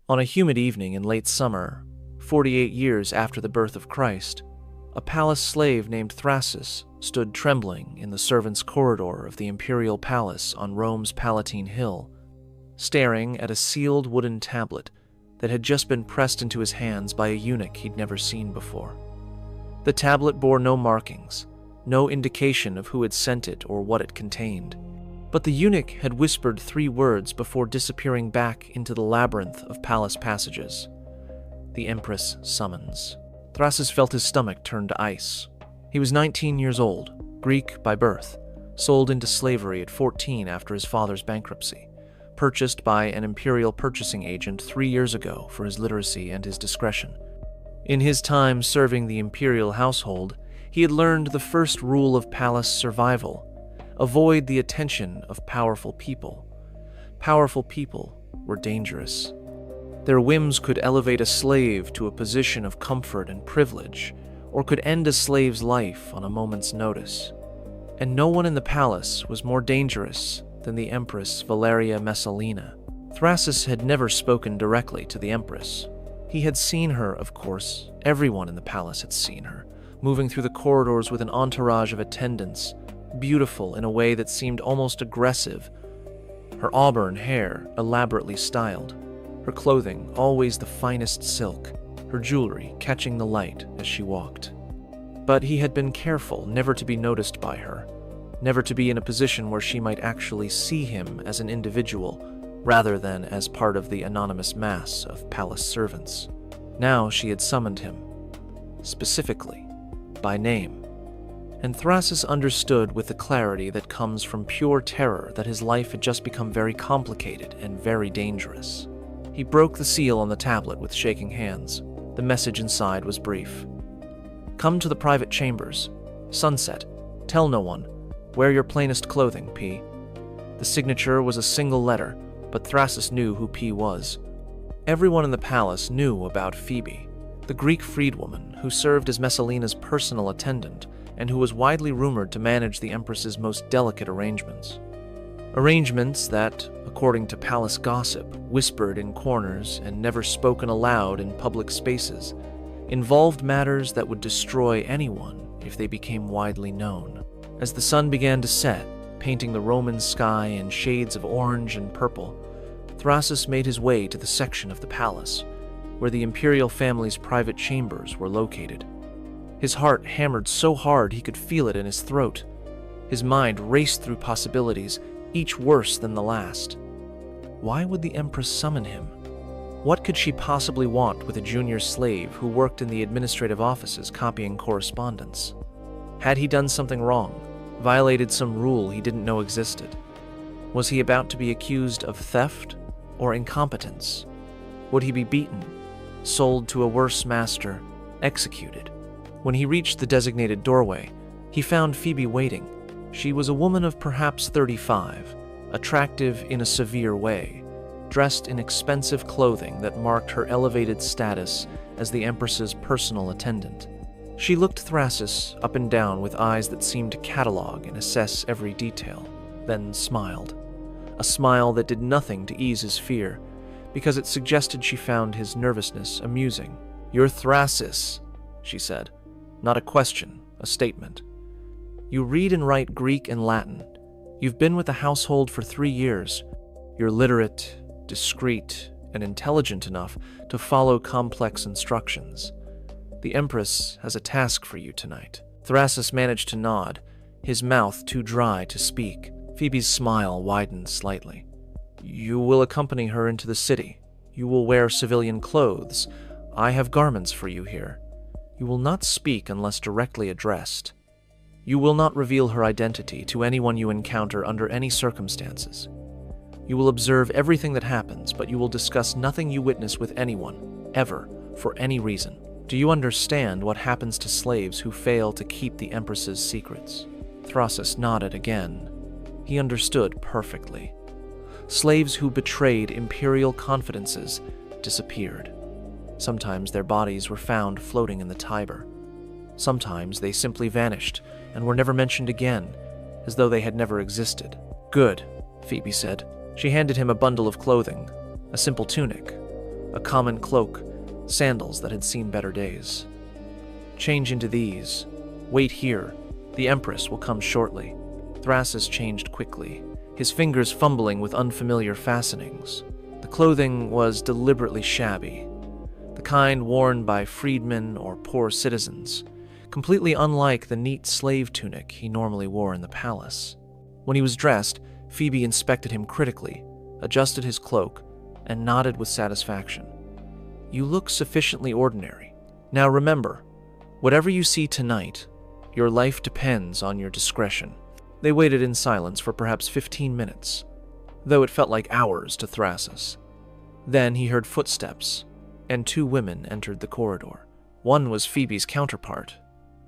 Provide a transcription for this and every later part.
On a humid evening in late summer, 48 years after the birth of Christ, a palace slave named Thrasus stood trembling in the servants' corridor of the Imperial Palace on Rome's Palatine Hill, staring at a sealed wooden tablet that had just been pressed into his hands by a eunuch he'd never seen before. The tablet bore no markings, no indication of who had sent it or what it contained. But the eunuch had whispered 3 words before disappearing back into the labyrinth of palace passages. The Empress summons. Thrasus felt his stomach turn to ice. He was 19 years old, Greek by birth, sold into slavery at 14 after his father's bankruptcy, purchased by an imperial purchasing agent 3 years ago for his literacy and his discretion. In his time serving the imperial household, he had learned the first rule of palace survival: avoid the attention of powerful people. Powerful people were dangerous. Their whims could elevate a slave to a position of comfort and privilege, or could end a slave's life on a moment's notice. And no one in the palace was more dangerous than the Empress Messalina. Thrasus had never spoken directly to the Empress. He had seen her, of course. Everyone in the palace had seen her, moving through the corridors with an entourage of attendants, beautiful in a way that seemed almost aggressive, her auburn hair elaborately styled, her clothing always the finest silk, her jewelry catching the light as she walked. But he had been careful never to be noticed by her, never to be in a position where she might actually see him as an individual rather than as part of the anonymous mass of palace servants. Now she had summoned him, specifically, by name. And Thrasus understood with the clarity that comes from pure terror that his life had just become very complicated and very dangerous. He broke the seal on the tablet with shaking hands. The message inside was brief. Come to the private chambers. Sunset. Tell no one. Wear your plainest clothing, P. The signature was a single letter, but Thrasus knew who P was. Everyone in the palace knew about Phoebe, the Greek freedwoman who served as Messalina's personal attendant and who was widely rumored to manage the Empress's most delicate arrangements. Arrangements that, according to palace gossip, whispered in corners and never spoken aloud in public spaces, involved matters that would destroy anyone if they became widely known. As the sun began to set, painting the Roman sky in shades of orange and purple, Thrasus made his way to the section of the palace where the imperial family's private chambers were located. His heart hammered so hard he could feel it in his throat. His mind raced through possibilities, each worse than the last. Why would the Empress summon him? What could she possibly want with a junior slave who worked in the administrative offices copying correspondence? Had he done something wrong, violated some rule he didn't know existed? Was he about to be accused of theft or incompetence? Would he be beaten, sold to a worse master, executed? When he reached the designated doorway, he found Phoebe waiting. She was a woman of perhaps 35, attractive in a severe way, dressed in expensive clothing that marked her elevated status as the Empress's personal attendant. She looked Thrasus up and down with eyes that seemed to catalog and assess every detail, then smiled. A smile that did nothing to ease his fear, because it suggested she found his nervousness amusing. "You're Thrasus," she said. Not a question, a statement. "You read and write Greek and Latin. You've been with the household for 3 years. You're literate, discreet, and intelligent enough to follow complex instructions. The Empress has a task for you tonight." Thrasus managed to nod, his mouth too dry to speak. Phoebe's smile widened slightly. "You will accompany her into the city. You will wear civilian clothes. I have garments for you here. You will not speak unless directly addressed. You will not reveal her identity to anyone you encounter under any circumstances. You will observe everything that happens, but you will discuss nothing you witness with anyone, ever, for any reason. Do you understand what happens to slaves who fail to keep the Empress's secrets?" Thrasus nodded again. He understood perfectly. Slaves who betrayed imperial confidences disappeared. Sometimes their bodies were found floating in the Tiber. Sometimes they simply vanished and were never mentioned again, as though they had never existed. "Good," Phoebe said. She handed him a bundle of clothing, a simple tunic, a common cloak, sandals that had seen better days. "Change into these. Wait here. The Empress will come shortly." Thrasus changed quickly, his fingers fumbling with unfamiliar fastenings. The clothing was deliberately shabby, the kind worn by freedmen or poor citizens, completely unlike the neat slave tunic he normally wore in the palace. When he was dressed, Phoebe inspected him critically, adjusted his cloak, and nodded with satisfaction. "You look sufficiently ordinary. Now remember, whatever you see tonight, your life depends on your discretion." They waited in silence for perhaps 15 minutes, though it felt like hours to Thrasus. Then he heard footsteps, and 2 women entered the corridor. One was Phoebe's counterpart,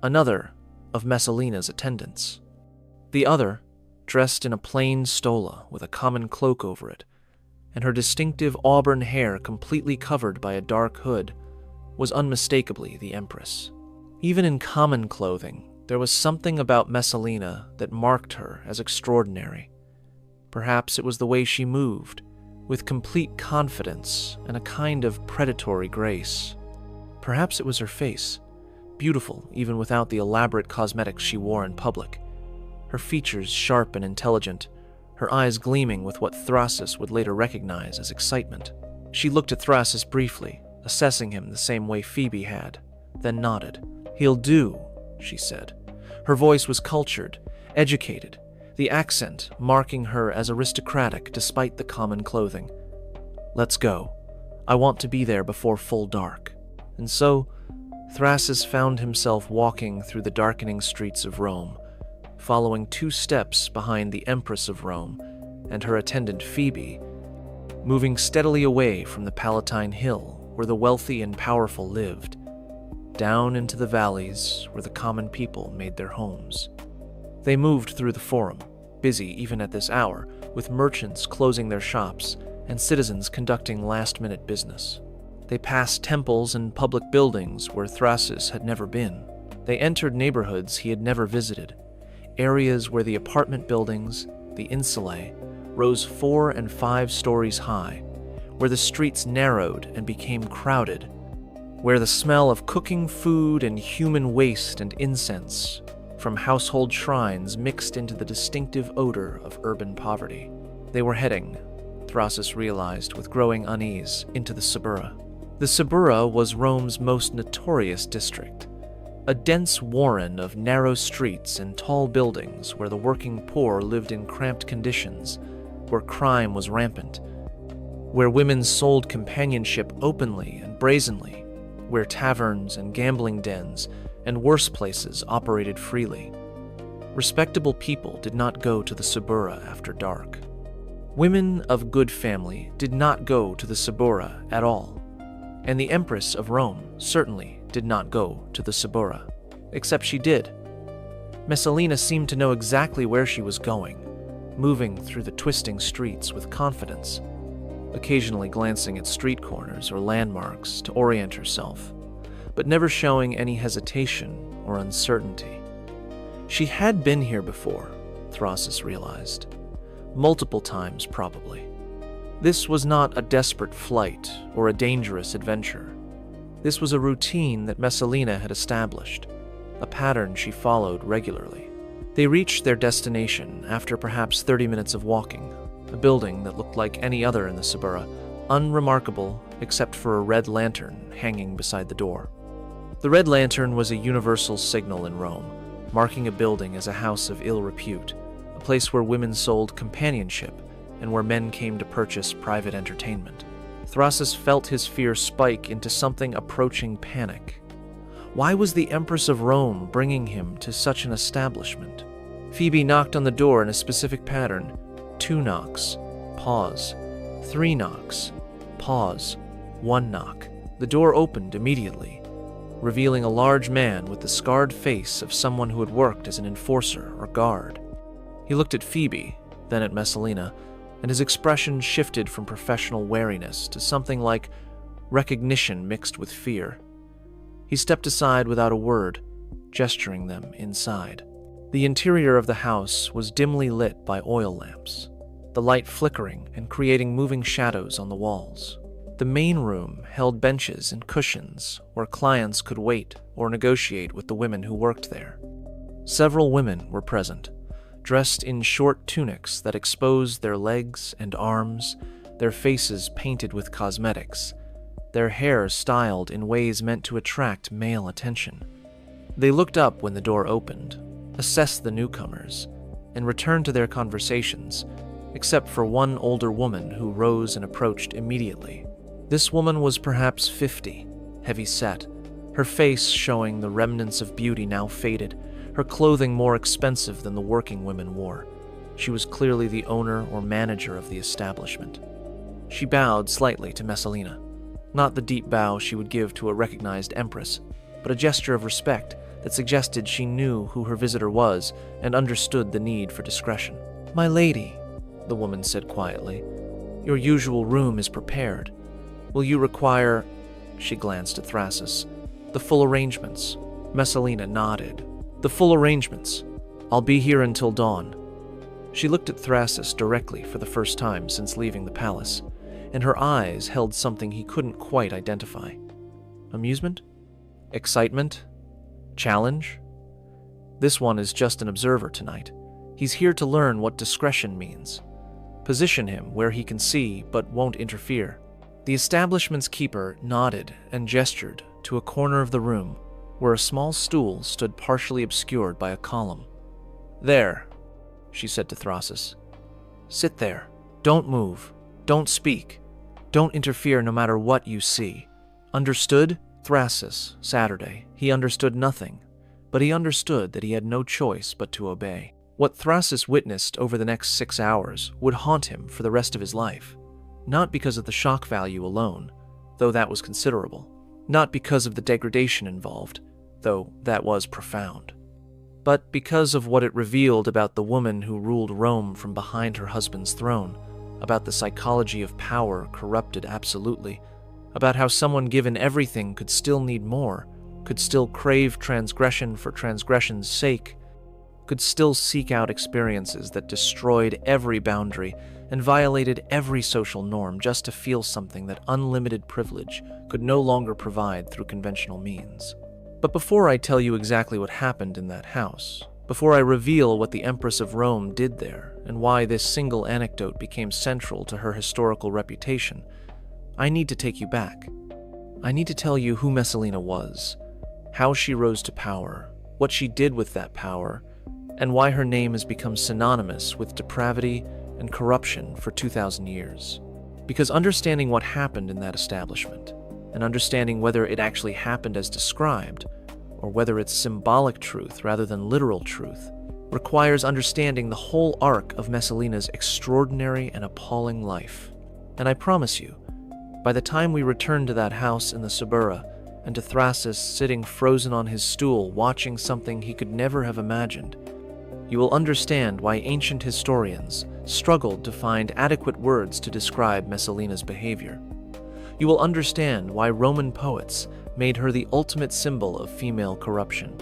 another of Messalina's attendants. The other, dressed in a plain stola with a common cloak over it, and her distinctive auburn hair completely covered by a dark hood, was unmistakably the Empress. Even in common clothing, there was something about Messalina that marked her as extraordinary. Perhaps it was the way she moved, with complete confidence and a kind of predatory grace. Perhaps it was her face, beautiful even without the elaborate cosmetics she wore in public. Her features sharp and intelligent, her eyes gleaming with what Thrasus would later recognize as excitement. She looked at Thrasus briefly, assessing him the same way Phoebe had, then nodded. "He'll do," she said. Her voice was cultured, educated, the accent marking her as aristocratic despite the common clothing. "Let's go. I want to be there before full dark." And so, Thrasus found himself walking through the darkening streets of Rome, following 2 steps behind the Empress of Rome and her attendant Phoebe, moving steadily away from the Palatine Hill where the wealthy and powerful lived, down into the valleys where the common people made their homes. They moved through the Forum, busy even at this hour, with merchants closing their shops and citizens conducting last-minute business. They passed temples and public buildings where Thrasus had never been. They entered neighborhoods he had never visited, areas where the apartment buildings, the insulae, rose 4 and 5 stories high, where the streets narrowed and became crowded, where the smell of cooking food and human waste and incense from household shrines mixed into the distinctive odor of urban poverty. They were heading, Thrasus realized with growing unease, into the Suburra. The Suburra was Rome's most notorious district, a dense warren of narrow streets and tall buildings where the working poor lived in cramped conditions, where crime was rampant, where women sold companionship openly and brazenly, where taverns and gambling dens and worse places operated freely. Respectable people did not go to the Suburra after dark. Women of good family did not go to the Suburra at all, and the Empress of Rome certainly did not go to the Suburra, except she did. Messalina seemed to know exactly where she was going, moving through the twisting streets with confidence, occasionally glancing at street corners or landmarks to orient herself, but never showing any hesitation or uncertainty. She had been here before, Thrasus realized. Multiple times, probably. This was not a desperate flight or a dangerous adventure. This was a routine that Messalina had established, a pattern she followed regularly. They reached their destination after perhaps 30 minutes of walking, a building that looked like any other in the Suburra, unremarkable except for a red lantern hanging beside the door. The red lantern was a universal signal in Rome, marking a building as a house of ill repute, a place where women sold companionship and where men came to purchase private entertainment. Thrasus felt his fear spike into something approaching panic. Why was the Empress of Rome bringing him to such an establishment? Phoebe knocked on the door in a specific pattern. 2 knocks, pause. 3 knocks, pause. 1 knock. The door opened immediately, revealing a large man with the scarred face of someone who had worked as an enforcer or guard. He looked at Phoebe, then at Messalina, and his expression shifted from professional wariness to something like recognition mixed with fear. He stepped aside without a word, gesturing them inside. The interior of the house was dimly lit by oil lamps, the light flickering and creating moving shadows on the walls. The main room held benches and cushions where clients could wait or negotiate with the women who worked there. Several women were present, dressed in short tunics that exposed their legs and arms, their faces painted with cosmetics, their hair styled in ways meant to attract male attention. They looked up when the door opened, assessed the newcomers, and returned to their conversations, except for one older woman who rose and approached immediately. This woman was perhaps 50, heavy-set, her face showing the remnants of beauty now faded, her clothing more expensive than the working women wore. She was clearly the owner or manager of the establishment. She bowed slightly to Messalina, not the deep bow she would give to a recognized empress, but a gesture of respect that suggested she knew who her visitor was and understood the need for discretion. "My lady," the woman said quietly, "your usual room is prepared. Will you require—" she glanced at Thrasus, "the full arrangements?" Messalina nodded. "The full arrangements. I'll be here until dawn." She looked at Thrasus directly for the first time since leaving the palace, and her eyes held something he couldn't quite identify. Amusement? Excitement? Challenge? This one is just an observer tonight. He's here to learn what discretion means. Position him where he can see but won't interfere. The establishment's keeper nodded and gestured to a corner of the room where a small stool stood partially obscured by a column. "There," she said to Thrasus. "Sit there. Don't move. Don't speak. Don't interfere no matter what you see. Understood?" Thrasus, Saturday, he understood nothing, but he understood that he had no choice but to obey. What Thrasus witnessed over the next 6 hours would haunt him for the rest of his life, not because of the shock value alone, though that was considerable, not because of the degradation involved, though that was profound, but because of what it revealed about the woman who ruled Rome from behind her husband's throne, about the psychology of power corrupted absolutely, about how someone given everything could still need more, could still crave transgression for transgression's sake, could still seek out experiences that destroyed every boundary and violated every social norm just to feel something that unlimited privilege could no longer provide through conventional means. But before I tell you exactly what happened in that house, before I reveal what the Empress of Rome did there and why this single anecdote became central to her historical reputation, I need to take you back. I need to tell you who Messalina was, how she rose to power, what she did with that power, and why her name has become synonymous with depravity and corruption for 2,000 years. Because understanding what happened in that establishment, and understanding whether it actually happened as described, or whether it's symbolic truth rather than literal truth, requires understanding the whole arc of Messalina's extraordinary and appalling life. And I promise you, by the time we return to that house in the Suburra, and to Thrasus sitting frozen on his stool watching something he could never have imagined, you will understand why ancient historians struggled to find adequate words to describe Messalina's behavior. You will understand why Roman poets made her the ultimate symbol of female corruption.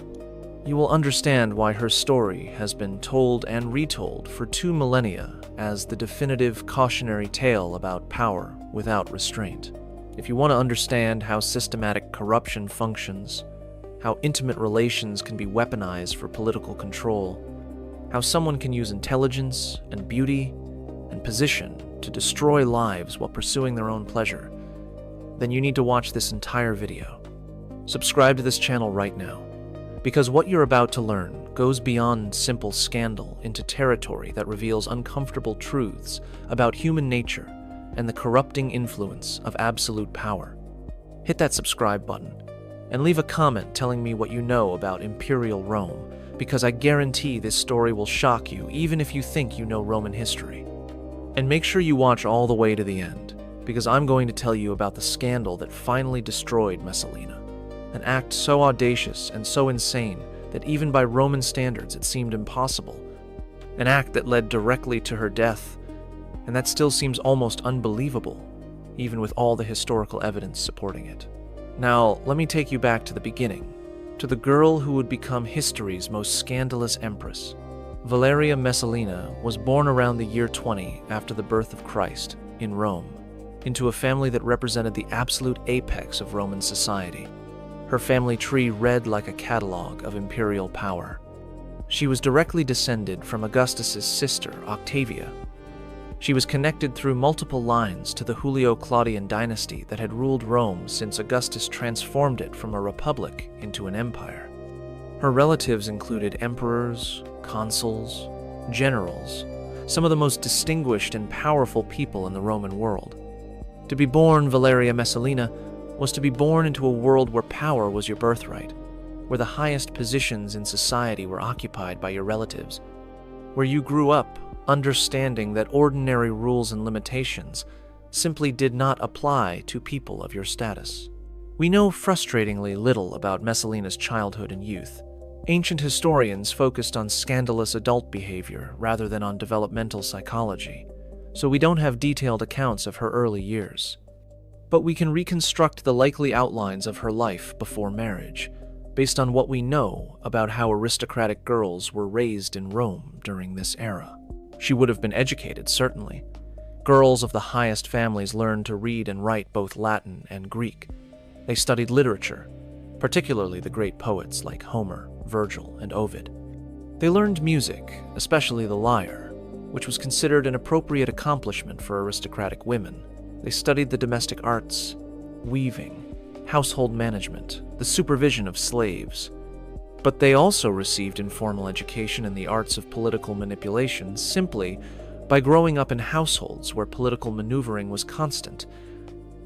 You will understand why her story has been told and retold for 2 millennia as the definitive cautionary tale about power without restraint. If you want to understand how systematic corruption functions, how intimate relations can be weaponized for political control, how someone can use intelligence and beauty and position to destroy lives while pursuing their own pleasure, then you need to watch this entire video. Subscribe to this channel right now, because what you're about to learn goes beyond simple scandal into territory that reveals uncomfortable truths about human nature and the corrupting influence of absolute power. Hit that subscribe button and leave a comment telling me what you know about Imperial Rome, because I guarantee this story will shock you even if you think you know Roman history. And make sure you watch all the way to the end, because I'm going to tell you about the scandal that finally destroyed Messalina, an act so audacious and so insane that even by Roman standards it seemed impossible, an act that led directly to her death, and that still seems almost unbelievable, even with all the historical evidence supporting it. Now, let me take you back to the beginning, to the girl who would become history's most scandalous empress. Valeria Messalina was born around the year 20 after the birth of Christ in Rome. into a family that represented the absolute apex of Roman society. Her family tree read like a catalog of imperial power. She was directly descended from Augustus's sister, Octavia. She was connected through multiple lines to the Julio-Claudian dynasty that had ruled Rome since Augustus transformed it from a republic into an empire. Her relatives included emperors, consuls, generals, some of the most distinguished and powerful people in the Roman world. To be born Valeria Messalina was to be born into a world where power was your birthright, where the highest positions in society were occupied by your relatives, where you grew up understanding that ordinary rules and limitations simply did not apply to people of your status. We know frustratingly little about Messalina's childhood and youth. Ancient historians focused on scandalous adult behavior rather than on developmental psychology, so we don't have detailed accounts of her early years. But we can reconstruct the likely outlines of her life before marriage, based on what we know about how aristocratic girls were raised in Rome during this era. She would have been educated, certainly. Girls of the highest families learned to read and write both Latin and Greek. They studied literature, particularly the great poets like Homer, Virgil, and Ovid. They learned music, especially the lyre, which was considered an appropriate accomplishment for aristocratic women. They studied the domestic arts, weaving, household management, the supervision of slaves. But they also received informal education in the arts of political manipulation simply by growing up in households where political maneuvering was constant,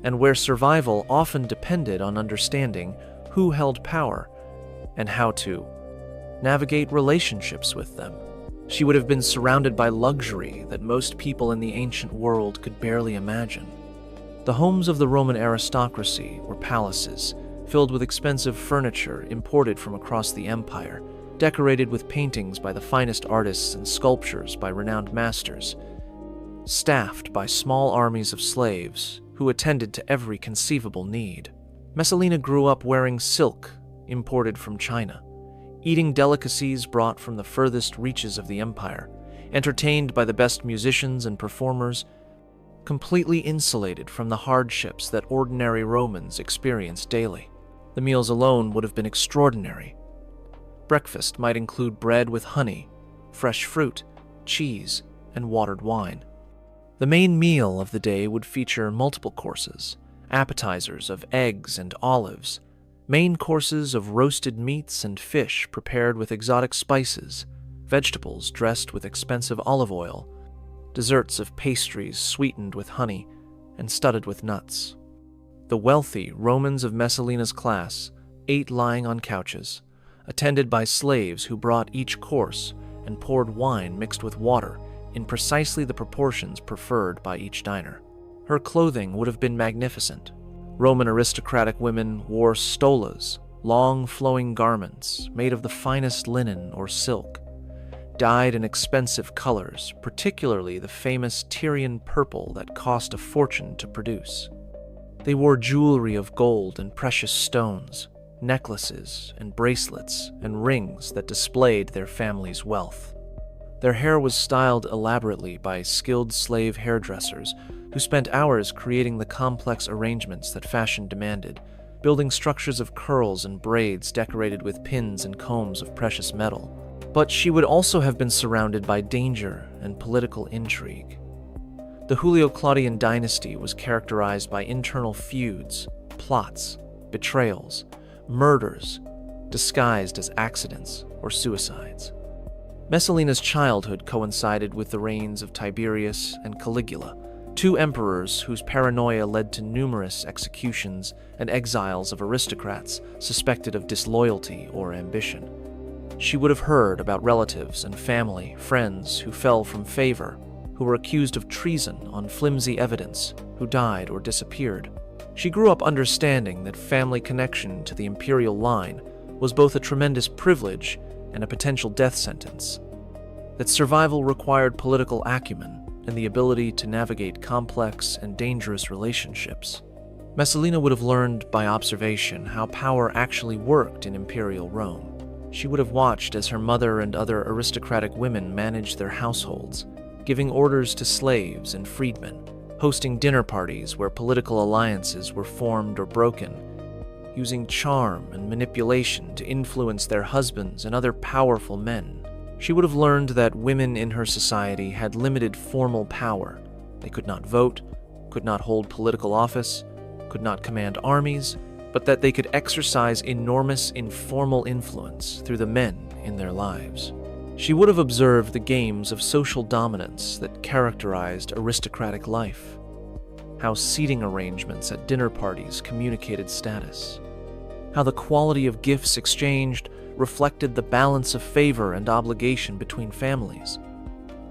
and where survival often depended on understanding who held power and how to navigate relationships with them. She would have been surrounded by luxury that most people in the ancient world could barely imagine. The homes of the Roman aristocracy were palaces, filled with expensive furniture imported from across the empire, decorated with paintings by the finest artists and sculptures by renowned masters, staffed by small armies of slaves who attended to every conceivable need. Messalina grew up wearing silk imported from China, eating delicacies brought from the furthest reaches of the empire, entertained by the best musicians and performers, completely insulated from the hardships that ordinary Romans experienced daily. The meals alone would have been extraordinary. Breakfast might include bread with honey, fresh fruit, cheese, and watered wine. The main meal of the day would feature multiple courses, appetizers of eggs and olives, main courses of roasted meats and fish prepared with exotic spices, vegetables dressed with expensive olive oil, desserts of pastries sweetened with honey and studded with nuts. The wealthy Romans of Messalina's class ate lying on couches, attended by slaves who brought each course and poured wine mixed with water in precisely the proportions preferred by each diner. Her clothing would have been magnificent. Roman aristocratic women wore stolas, long flowing garments made of the finest linen or silk, dyed in expensive colors, particularly the famous Tyrian purple that cost a fortune to produce. They wore jewelry of gold and precious stones, necklaces and bracelets and rings that displayed their family's wealth. Their hair was styled elaborately by skilled slave hairdressers who spent hours creating the complex arrangements that fashion demanded, building structures of curls and braids decorated with pins and combs of precious metal. But she would also have been surrounded by danger and political intrigue. The Julio-Claudian dynasty was characterized by internal feuds, plots, betrayals, murders, disguised as accidents or suicides. Messalina's childhood coincided with the reigns of Tiberius and Caligula, two emperors whose paranoia led to numerous executions and exiles of aristocrats suspected of disloyalty or ambition. She would have heard about relatives and family, friends who fell from favor, who were accused of treason on flimsy evidence, who died or disappeared. She grew up understanding that family connection to the imperial line was both a tremendous privilege and a potential death sentence, that survival required political acumen and the ability to navigate complex and dangerous relationships. Messalina would have learned by observation how power actually worked in Imperial Rome. She would have watched as her mother and other aristocratic women managed their households, giving orders to slaves and freedmen, hosting dinner parties where political alliances were formed or broken, using charm and manipulation to influence their husbands and other powerful men. She would have learned that women in her society had limited formal power. They could not vote, could not hold political office, could not command armies, but that they could exercise enormous informal influence through the men in their lives. She would have observed the games of social dominance that characterized aristocratic life, how seating arrangements at dinner parties communicated status, how the quality of gifts exchanged reflected the balance of favor and obligation between families,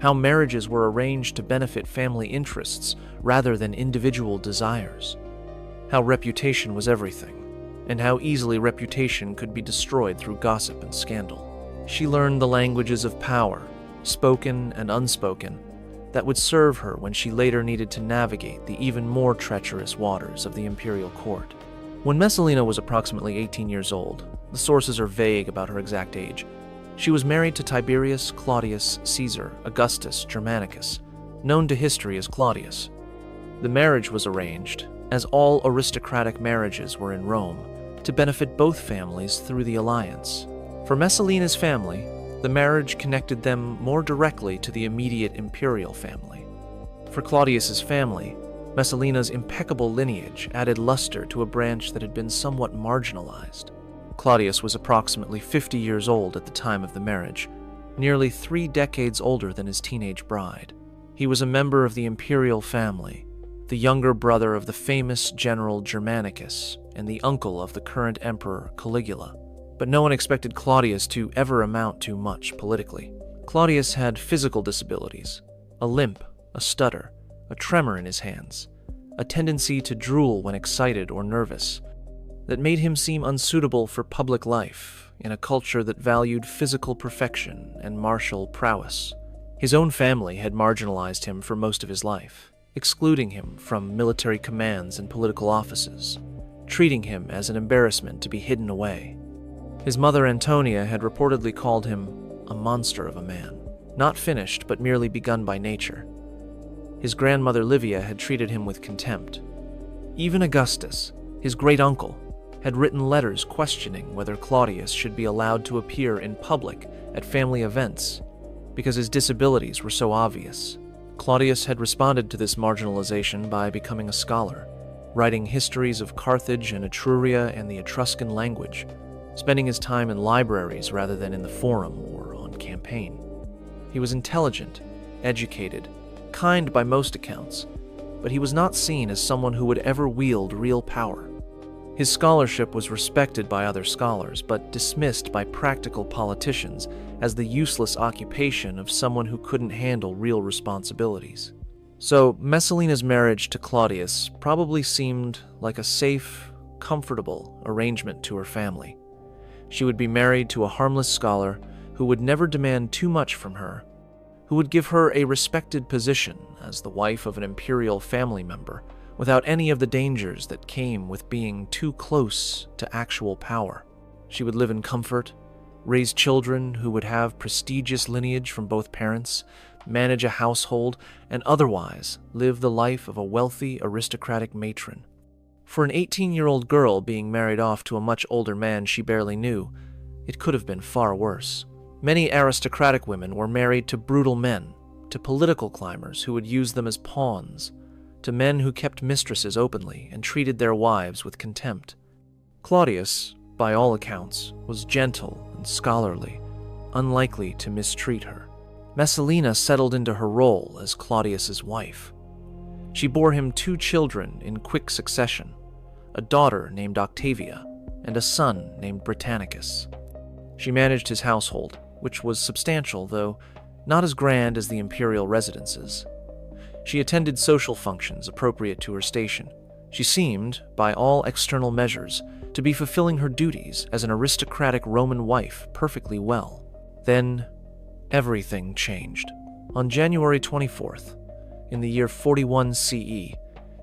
how marriages were arranged to benefit family interests rather than individual desires, how reputation was everything, and how easily reputation could be destroyed through gossip and scandal. She learned the languages of power, spoken and unspoken, that would serve her when she later needed to navigate the even more treacherous waters of the imperial court. When Messalina was approximately 18 years old, the sources are vague about her exact age, she was married to Tiberius Claudius Caesar Augustus Germanicus, known to history as Claudius. The marriage was arranged, as all aristocratic marriages were in Rome, to benefit both families through the alliance. For Messalina's family, the marriage connected them more directly to the immediate imperial family. For Claudius's family, Messalina's impeccable lineage added luster to a branch that had been somewhat marginalized. Claudius was approximately 50 years old at the time of the marriage, nearly 3 decades older than his teenage bride. He was a member of the imperial family, the younger brother of the famous general Germanicus and the uncle of the current emperor Caligula. But no one expected Claudius to ever amount to much politically. Claudius had physical disabilities, a limp, a stutter, a tremor in his hands, a tendency to drool when excited or nervous, that made him seem unsuitable for public life in a culture that valued physical perfection and martial prowess. His own family had marginalized him for most of his life, excluding him from military commands and political offices, treating him as an embarrassment to be hidden away. His mother Antonia had reportedly called him a monster of a man, not finished but merely begun by nature. His grandmother Livia had treated him with contempt. Even Augustus, his great-uncle, had written letters questioning whether Claudius should be allowed to appear in public at family events because his disabilities were so obvious. Claudius had responded to this marginalization by becoming a scholar, writing histories of Carthage and Etruria and the Etruscan language, spending his time in libraries rather than in the forum or on campaign. He was intelligent, educated, kind by most accounts, but he was not seen as someone who would ever wield real power. His scholarship was respected by other scholars, but dismissed by practical politicians as the useless occupation of someone who couldn't handle real responsibilities. So Messalina's marriage to Claudius probably seemed like a safe, comfortable arrangement to her family. She would be married to a harmless scholar who would never demand too much from her, who would give her a respected position as the wife of an imperial family member, without any of the dangers that came with being too close to actual power. She would live in comfort, raise children who would have prestigious lineage from both parents, manage a household, and otherwise live the life of a wealthy aristocratic matron. For an 18-year-old girl being married off to a much older man she barely knew, it could have been far worse. Many aristocratic women were married to brutal men, to political climbers who would use them as pawns, to men who kept mistresses openly and treated their wives with contempt. Claudius, by all accounts, was gentle and scholarly, unlikely to mistreat her. Messalina settled into her role as Claudius's wife. She bore him 2 children in quick succession, a daughter named Octavia and a son named Britannicus. She managed his household, which was substantial, though not as grand as the imperial residences. She attended social functions appropriate to her station. She seemed, by all external measures, to be fulfilling her duties as an aristocratic Roman wife perfectly well. Then, everything changed. On January 24th, in the year 41 CE,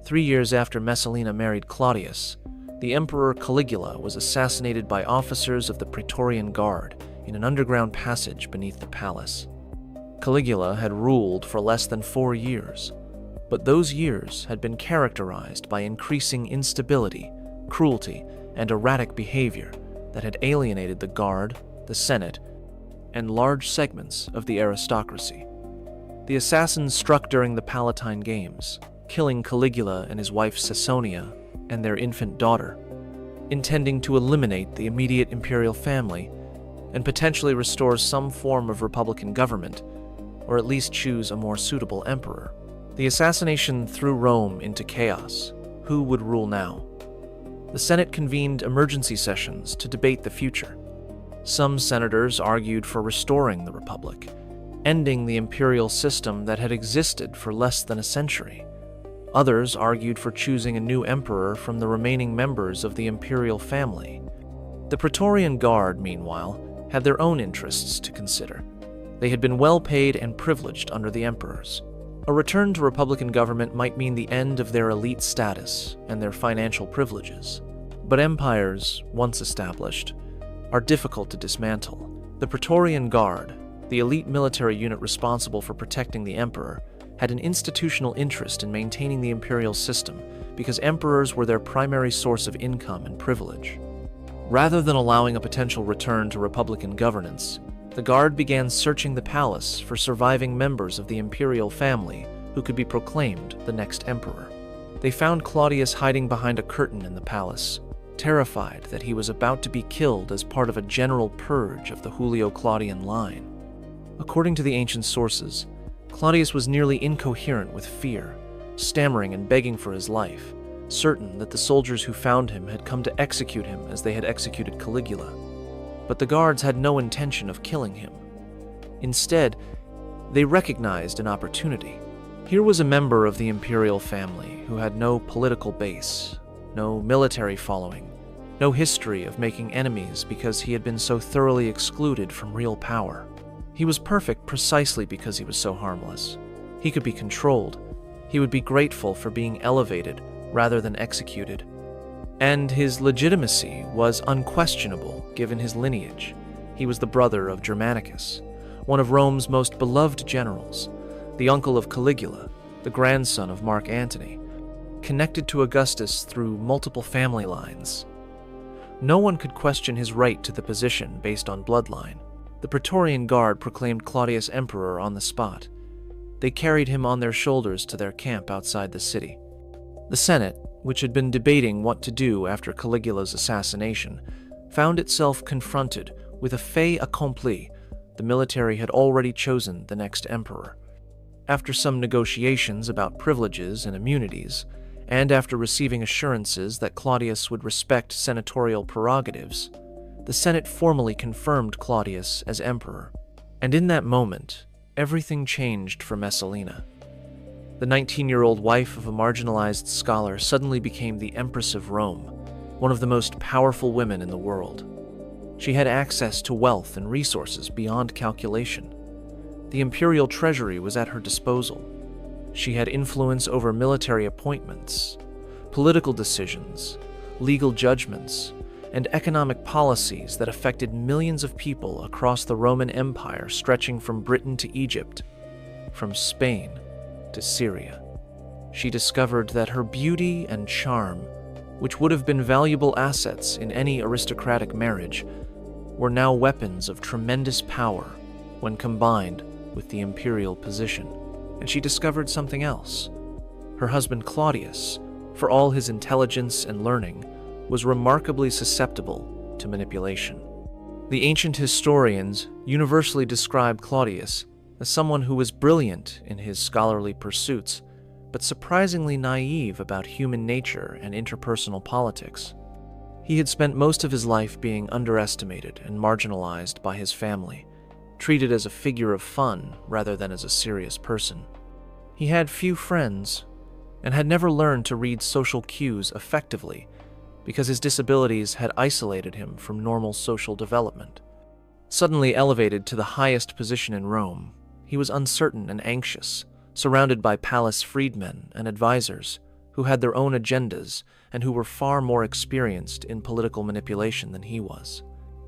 3 years after Messalina married Claudius, the Emperor Caligula was assassinated by officers of the Praetorian Guard in an underground passage beneath the palace. Caligula had ruled for less than 4 years, But those years had been characterized by increasing instability, cruelty, and erratic behavior that had alienated the Guard, the Senate, and large segments of the aristocracy. The assassins struck during the Palatine Games, killing Caligula and his wife Caesonia and their infant daughter, intending to eliminate the immediate imperial family and potentially restore some form of republican government, or at least choose a more suitable emperor. The assassination threw Rome into chaos. Who would rule now? The Senate convened emergency sessions to debate the future. Some senators argued for restoring the republic, ending the imperial system that had existed for less than a century. Others argued for choosing a new emperor from the remaining members of the imperial family. The Praetorian Guard, meanwhile, had their own interests to consider. They had been well paid and privileged under the emperors. A return to republican government might mean the end of their elite status and their financial privileges. But empires, once established, are difficult to dismantle. The Praetorian Guard, the elite military unit responsible for protecting the emperor, had an institutional interest in maintaining the imperial system because emperors were their primary source of income and privilege. Rather than allowing a potential return to republican governance, the Guard began searching the palace for surviving members of the imperial family who could be proclaimed the next emperor. They found Claudius hiding behind a curtain in the palace, terrified that he was about to be killed as part of a general purge of the Julio-Claudian line. According to the ancient sources, Claudius was nearly incoherent with fear, stammering and begging for his life, certain that the soldiers who found him had come to execute him as they had executed Caligula. But the guards had no intention of killing him. Instead, they recognized an opportunity. Here was a member of the imperial family who had no political base, no military following, no history of making enemies because he had been so thoroughly excluded from real power. He was perfect precisely because he was so harmless. He could be controlled. He would be grateful for being elevated rather than executed. And his legitimacy was unquestionable given his lineage. He was the brother of Germanicus, one of Rome's most beloved generals, the uncle of Caligula, the grandson of Mark Antony, connected to Augustus through multiple family lines. No one could question his right to the position based on bloodline. The Praetorian Guard proclaimed Claudius emperor on the spot. They carried him on their shoulders to their camp outside the city. The Senate, which had been debating what to do after Caligula's assassination, found itself confronted with a fait accompli. The military had already chosen the next emperor. After some negotiations about privileges and immunities, and after receiving assurances that Claudius would respect senatorial prerogatives, the Senate formally confirmed Claudius as emperor. And in that moment, everything changed for Messalina. The 19-year-old wife of a marginalized scholar suddenly became the Empress of Rome, one of the most powerful women in the world. She had access to wealth and resources beyond calculation. The imperial treasury was at her disposal. She had influence over military appointments, political decisions, legal judgments, and economic policies that affected millions of people across the Roman Empire stretching from Britain to Egypt, from Spain to Syria. She discovered that her beauty and charm, which would have been valuable assets in any aristocratic marriage, were now weapons of tremendous power when combined with the imperial position. And she discovered something else. Her husband Claudius, for all his intelligence and learning, was remarkably susceptible to manipulation. The ancient historians universally describe Claudius as someone who was brilliant in his scholarly pursuits, but surprisingly naive about human nature and interpersonal politics. He had spent most of his life being underestimated and marginalized by his family, treated as a figure of fun rather than as a serious person. He had few friends and had never learned to read social cues effectively because his disabilities had isolated him from normal social development. Suddenly elevated to the highest position in Rome, he was uncertain and anxious, surrounded by palace freedmen and advisors who had their own agendas and who were far more experienced in political manipulation than he was.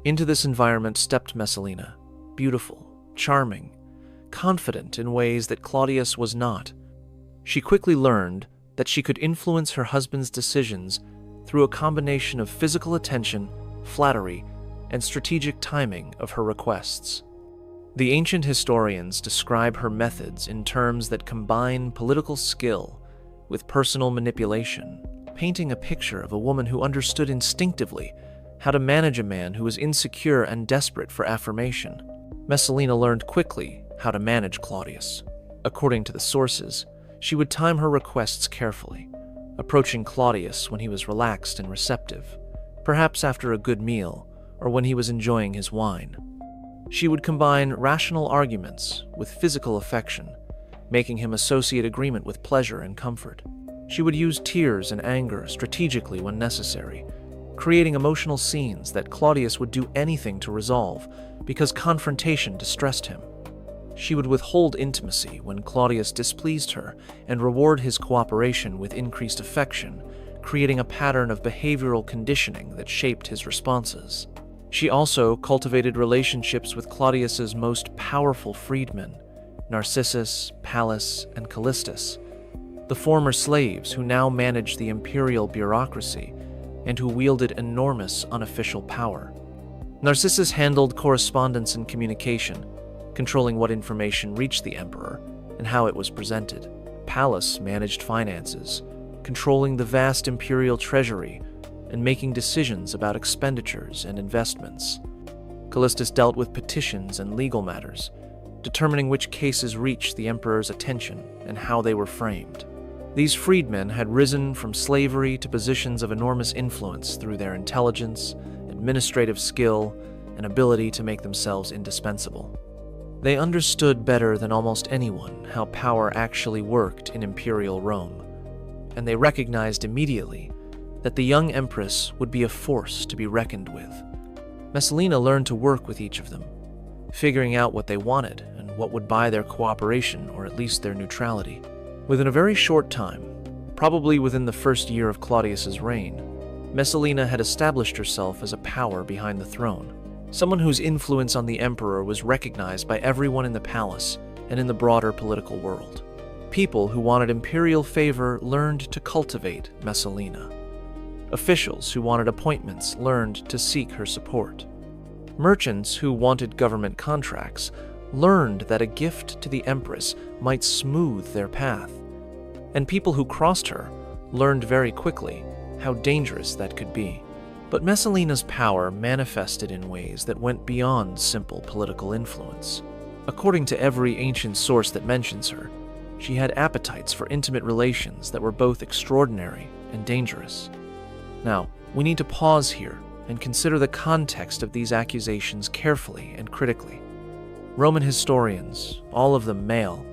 Into this environment stepped Messalina, beautiful, charming, confident in ways that Claudius was not. She quickly learned that she could influence her husband's decisions through a combination of physical attention, flattery, and strategic timing of her requests. The ancient historians describe her methods in terms that combine political skill with personal manipulation, painting a picture of a woman who understood instinctively how to manage a man who was insecure and desperate for affirmation. Messalina learned quickly how to manage Claudius. According to the sources, she would time her requests carefully, approaching Claudius when he was relaxed and receptive, perhaps after a good meal or when he was enjoying his wine. She would combine rational arguments with physical affection, making him associate agreement with pleasure and comfort. She would use tears and anger strategically when necessary, creating emotional scenes that Claudius would do anything to resolve because confrontation distressed him. She would withhold intimacy when Claudius displeased her and reward his cooperation with increased affection, creating a pattern of behavioral conditioning that shaped his responses. She also cultivated relationships with Claudius's most powerful freedmen, Narcissus, Pallas, and Callistus, the former slaves who now managed the imperial bureaucracy and who wielded enormous unofficial power. Narcissus handled correspondence and communication, controlling what information reached the emperor and how it was presented. Pallas managed finances, controlling the vast imperial treasury and making decisions about expenditures and investments. Callistus dealt with petitions and legal matters, determining which cases reached the emperor's attention and how they were framed. These freedmen had risen from slavery to positions of enormous influence through their intelligence, administrative skill, and ability to make themselves indispensable. They understood better than almost anyone how power actually worked in Imperial Rome, and they recognized immediately that the young empress would be a force to be reckoned with. Messalina learned to work with each of them, figuring out what they wanted and what would buy their cooperation or at least their neutrality. Within a very short time, probably within the first year of Claudius's reign, Messalina had established herself as a power behind the throne, someone whose influence on the emperor was recognized by everyone in the palace and in the broader political world. People who wanted imperial favor learned to cultivate Messalina. Officials who wanted appointments learned to seek her support. Merchants who wanted government contracts learned that a gift to the empress might smooth their path. And people who crossed her learned very quickly how dangerous that could be. But Messalina's power manifested in ways that went beyond simple political influence. According to every ancient source that mentions her, she had appetites for intimate relations that were both extraordinary and dangerous. Now, we need to pause here and consider the context of these accusations carefully and critically. Roman historians, all of them male,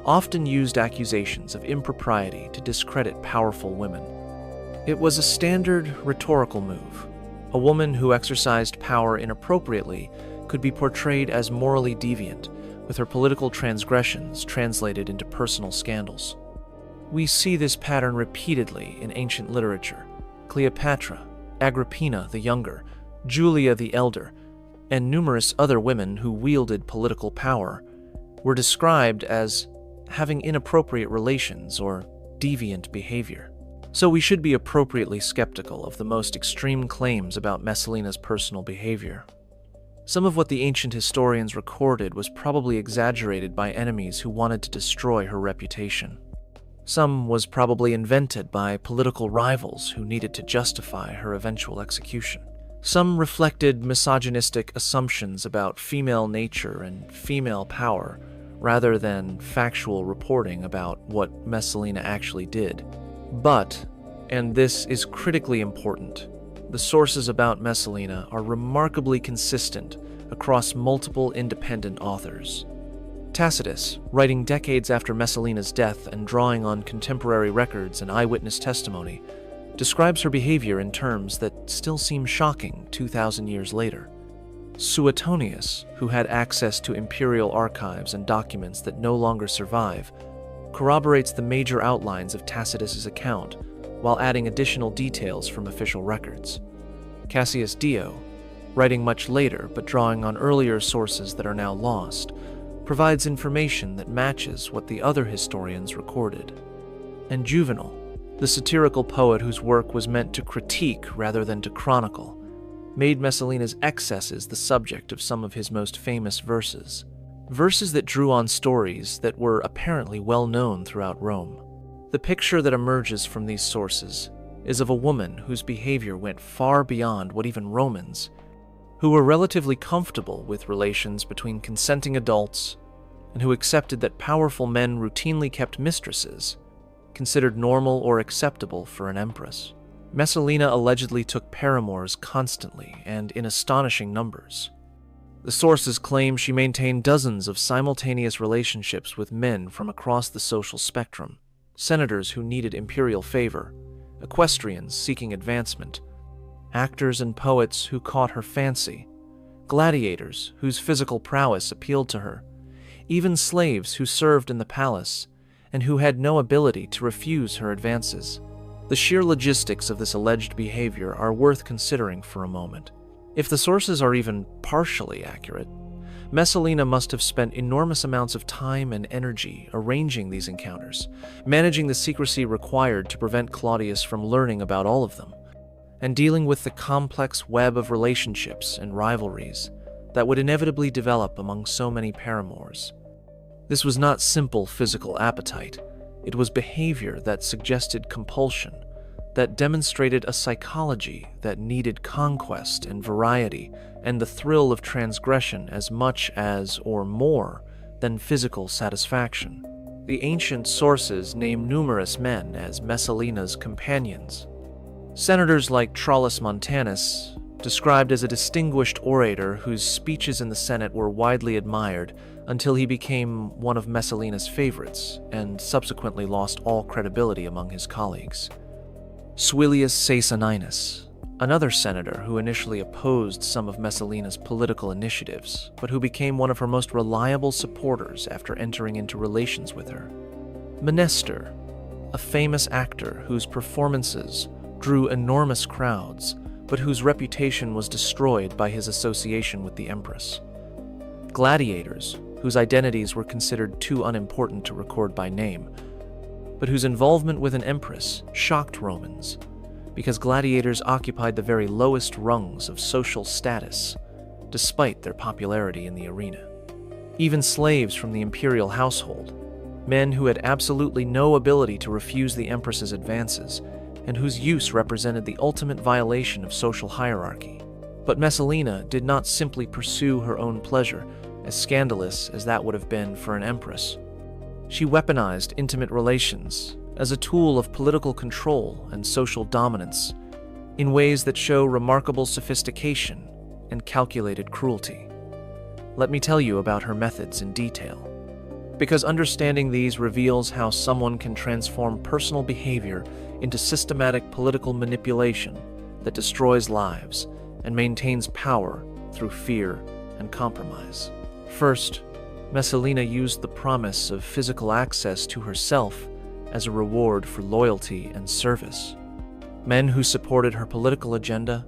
often used accusations of impropriety to discredit powerful women. It was a standard rhetorical move. A woman who exercised power inappropriately could be portrayed as morally deviant, with her political transgressions translated into personal scandals. We see this pattern repeatedly in ancient literature. Cleopatra, Agrippina the Younger, Julia the Elder, and numerous other women who wielded political power were described as having inappropriate relations or deviant behavior. So we should be appropriately skeptical of the most extreme claims about Messalina's personal behavior. Some of what the ancient historians recorded was probably exaggerated by enemies who wanted to destroy her reputation. Some was probably invented by political rivals who needed to justify her eventual execution. Some reflected misogynistic assumptions about female nature and female power, rather than factual reporting about what Messalina actually did. But, and this is critically important, the sources about Messalina are remarkably consistent across multiple independent authors. Tacitus, writing decades after Messalina's death and drawing on contemporary records and eyewitness testimony, describes her behavior in terms that still seem shocking 2,000 years later. Suetonius, who had access to imperial archives and documents that no longer survive, corroborates the major outlines of Tacitus's account while adding additional details from official records. Cassius Dio, writing much later but drawing on earlier sources that are now lost, provides information that matches what the other historians recorded. and Juvenal, the satirical poet whose work was meant to critique rather than to chronicle, made Messalina's excesses the subject of some of his most famous verses. Verses that drew on stories that were apparently well known throughout Rome. The picture that emerges from these sources is of a woman whose behavior went far beyond what even Romans, who were relatively comfortable with relations between consenting adults and who accepted that powerful men routinely kept mistresses, considered normal or acceptable for an empress. Messalina allegedly took paramours constantly and in astonishing numbers. The sources claim she maintained dozens of simultaneous relationships with men from across the social spectrum, senators who needed imperial favor, equestrians seeking advancement, actors and poets who caught her fancy, gladiators whose physical prowess appealed to her, even slaves who served in the palace and who had no ability to refuse her advances. The sheer logistics of this alleged behavior are worth considering for a moment. If the sources are even partially accurate, Messalina must have spent enormous amounts of time and energy arranging these encounters, managing the secrecy required to prevent Claudius from learning about all of them, and dealing with the complex web of relationships and rivalries that would inevitably develop among so many paramours. This was not simple physical appetite. It was behavior that suggested compulsion, that demonstrated a psychology that needed conquest and variety and the thrill of transgression as much as, or more, than physical satisfaction. The ancient sources name numerous men as Messalina's companions. Senators like Trollus Montanus, described as a distinguished orator whose speeches in the Senate were widely admired until he became one of Messalina's favorites and subsequently lost all credibility among his colleagues. Suilius Caesoninus, another senator who initially opposed some of Messalina's political initiatives, but who became one of her most reliable supporters after entering into relations with her. Menestor, a famous actor whose performances drew enormous crowds, but whose reputation was destroyed by his association with the Empress. Gladiators, whose identities were considered too unimportant to record by name, but whose involvement with an empress shocked Romans, because gladiators occupied the very lowest rungs of social status, despite their popularity in the arena. Even slaves from the imperial household, men who had absolutely no ability to refuse the empress's advances, and whose use represented the ultimate violation of social hierarchy. But Messalina did not simply pursue her own pleasure, as scandalous as that would have been for an empress. She weaponized intimate relations as a tool of political control and social dominance in ways that show remarkable sophistication and calculated cruelty. Let me tell you about her methods in detail, because understanding these reveals how someone can transform personal behavior into systematic political manipulation that destroys lives and maintains power through fear and compromise. First, Messalina used the promise of physical access to herself as a reward for loyalty and service. Men who supported her political agenda,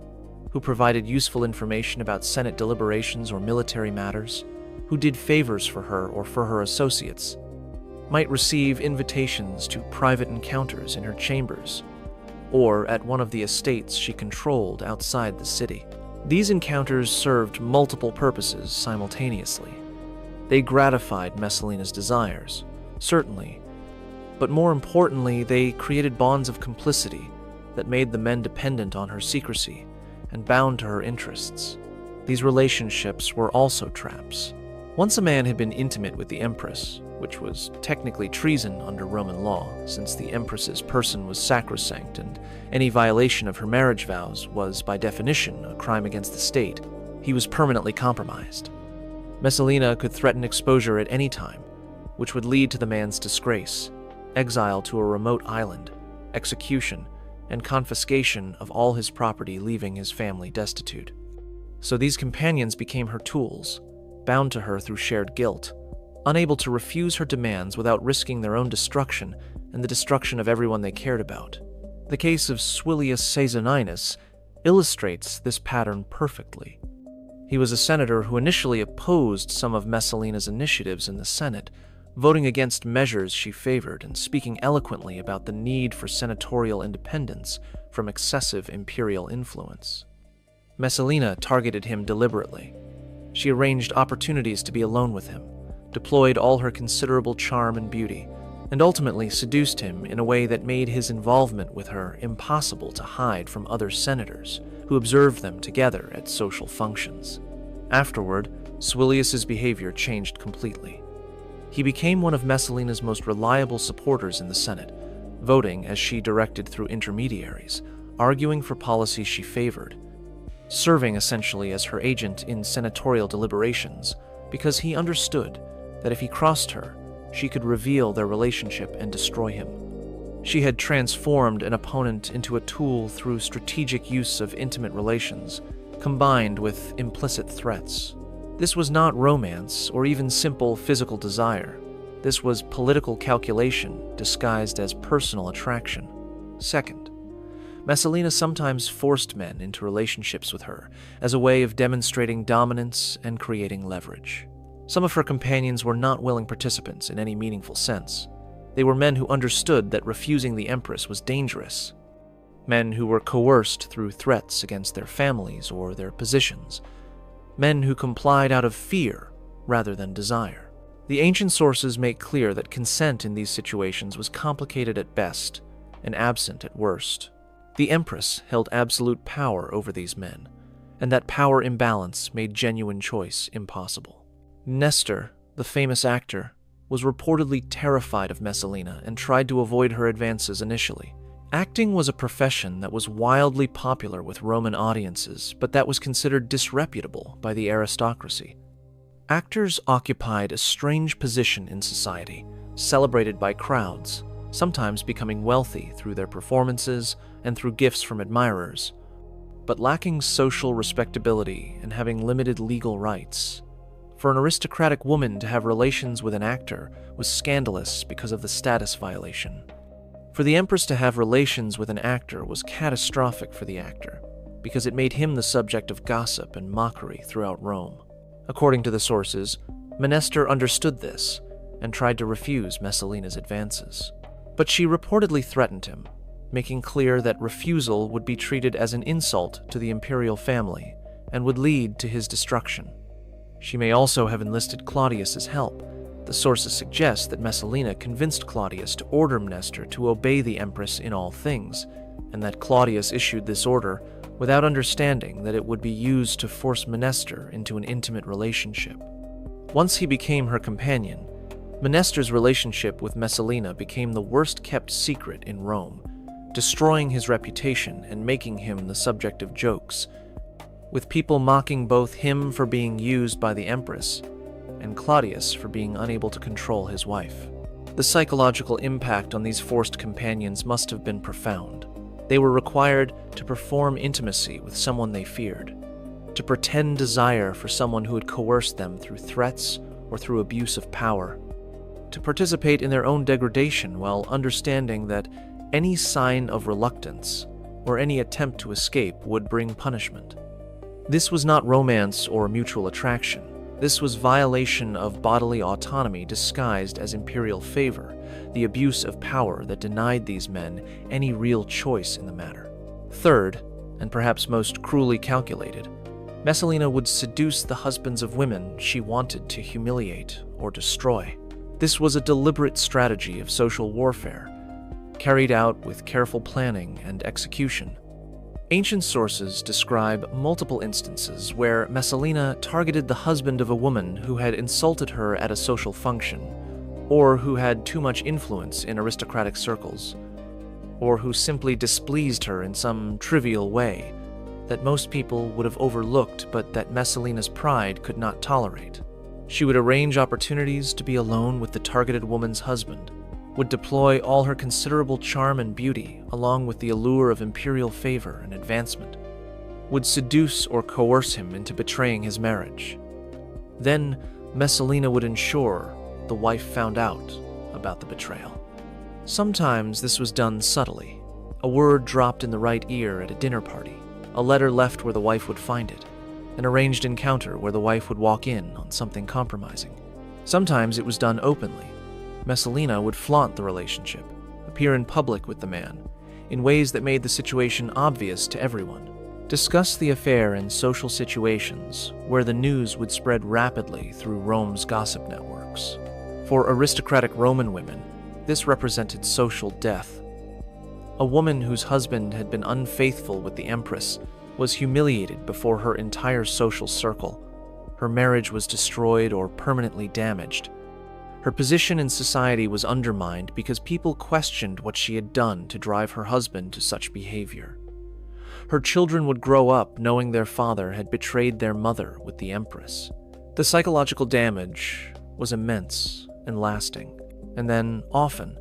who provided useful information about Senate deliberations or military matters, who did favors for her or for her associates, might receive invitations to private encounters in her chambers or at one of the estates she controlled outside the city. These encounters served multiple purposes simultaneously. They gratified Messalina's desires, certainly, but more importantly, they created bonds of complicity that made the men dependent on her secrecy and bound to her interests. These relationships were also traps. Once a man had been intimate with the Empress, which was technically treason under Roman law, since the Empress's person was sacrosanct and any violation of her marriage vows was, by definition, a crime against the state, he was permanently compromised. Messalina could threaten exposure at any time, which would lead to the man's disgrace, exile to a remote island, execution, and confiscation of all his property, leaving his family destitute. So these companions became her tools, bound to her through shared guilt, unable to refuse her demands without risking their own destruction and the destruction of everyone they cared about. The case of Suilius Caesoninus illustrates this pattern perfectly. He was a senator who initially opposed some of Messalina's initiatives in the Senate, voting against measures she favored and speaking eloquently about the need for senatorial independence from excessive imperial influence. Messalina targeted him deliberately. She arranged opportunities to be alone with him, deployed all her considerable charm and beauty, and ultimately seduced him in a way that made his involvement with her impossible to hide from other senators who observed them together at social functions. Afterward, Suilius's behavior changed completely. He became one of Messalina's most reliable supporters in the Senate, voting as she directed through intermediaries, arguing for policies she favored, serving essentially as her agent in senatorial deliberations because he understood that if he crossed her, she could reveal their relationship and destroy him. She had transformed an opponent into a tool through strategic use of intimate relations, combined with implicit threats. This was not romance or even simple physical desire. This was political calculation disguised as personal attraction. Second, Messalina sometimes forced men into relationships with her as a way of demonstrating dominance and creating leverage. Some of her companions were not willing participants in any meaningful sense. They were men who understood that refusing the Empress was dangerous. Men who were coerced through threats against their families or their positions. Men who complied out of fear rather than desire. The ancient sources make clear that consent in these situations was complicated at best and absent at worst. The Empress held absolute power over these men, and that power imbalance made genuine choice impossible. Nestor, the famous actor, was reportedly terrified of Messalina and tried to avoid her advances initially. Acting was a profession that was wildly popular with Roman audiences, but that was considered disreputable by the aristocracy. Actors occupied a strange position in society, celebrated by crowds, sometimes becoming wealthy through their performances and through gifts from admirers, but lacking social respectability and having limited legal rights. For an aristocratic woman to have relations with an actor was scandalous because of the status violation. For the Empress to have relations with an actor was catastrophic for the actor, because it made him the subject of gossip and mockery throughout Rome. According to the sources, Nestor understood this and tried to refuse Messalina's advances. But she reportedly threatened him, making clear that refusal would be treated as an insult to the imperial family and would lead to his destruction. She may also have enlisted Claudius's help. The sources suggest that Messalina convinced Claudius to order Nestor to obey the Empress in all things, and that Claudius issued this order without understanding that it would be used to force Nestor into an intimate relationship. Once he became her companion, Nestor's relationship with Messalina became the worst-kept secret in Rome, destroying his reputation and making him the subject of jokes, with people mocking both him for being used by the Empress and Claudius for being unable to control his wife. The psychological impact on these forced companions must have been profound. They were required to perform intimacy with someone they feared, to pretend desire for someone who had coerced them through threats or through abuse of power, to participate in their own degradation while understanding that any sign of reluctance or any attempt to escape would bring punishment. This was not romance or mutual attraction. This was violation of bodily autonomy disguised as imperial favor, the abuse of power that denied these men any real choice in the matter. Third, and perhaps most cruelly calculated, Messalina would seduce the husbands of women she wanted to humiliate or destroy. This was a deliberate strategy of social warfare, carried out with careful planning and execution. Ancient sources describe multiple instances where Messalina targeted the husband of a woman who had insulted her at a social function, or who had too much influence in aristocratic circles, or who simply displeased her in some trivial way that most people would have overlooked but that Messalina's pride could not tolerate. She would arrange opportunities to be alone with the targeted woman's husband, would deploy all her considerable charm and beauty along with the allure of imperial favor and advancement, would seduce or coerce him into betraying his marriage. Then Messalina would ensure the wife found out about the betrayal. Sometimes this was done subtly, a word dropped in the right ear at a dinner party, a letter left where the wife would find it, an arranged encounter where the wife would walk in on something compromising. Sometimes it was done openly, Messalina would flaunt the relationship, appear in public with the man, in ways that made the situation obvious to everyone, discuss the affair in social situations where the news would spread rapidly through Rome's gossip networks. For aristocratic Roman women, this represented social death. A woman whose husband had been unfaithful with the Empress was humiliated before her entire social circle. Her marriage was destroyed or permanently damaged. Her position in society was undermined because people questioned what she had done to drive her husband to such behavior. Her children would grow up knowing their father had betrayed their mother with the Empress. The psychological damage was immense and lasting, and then, often,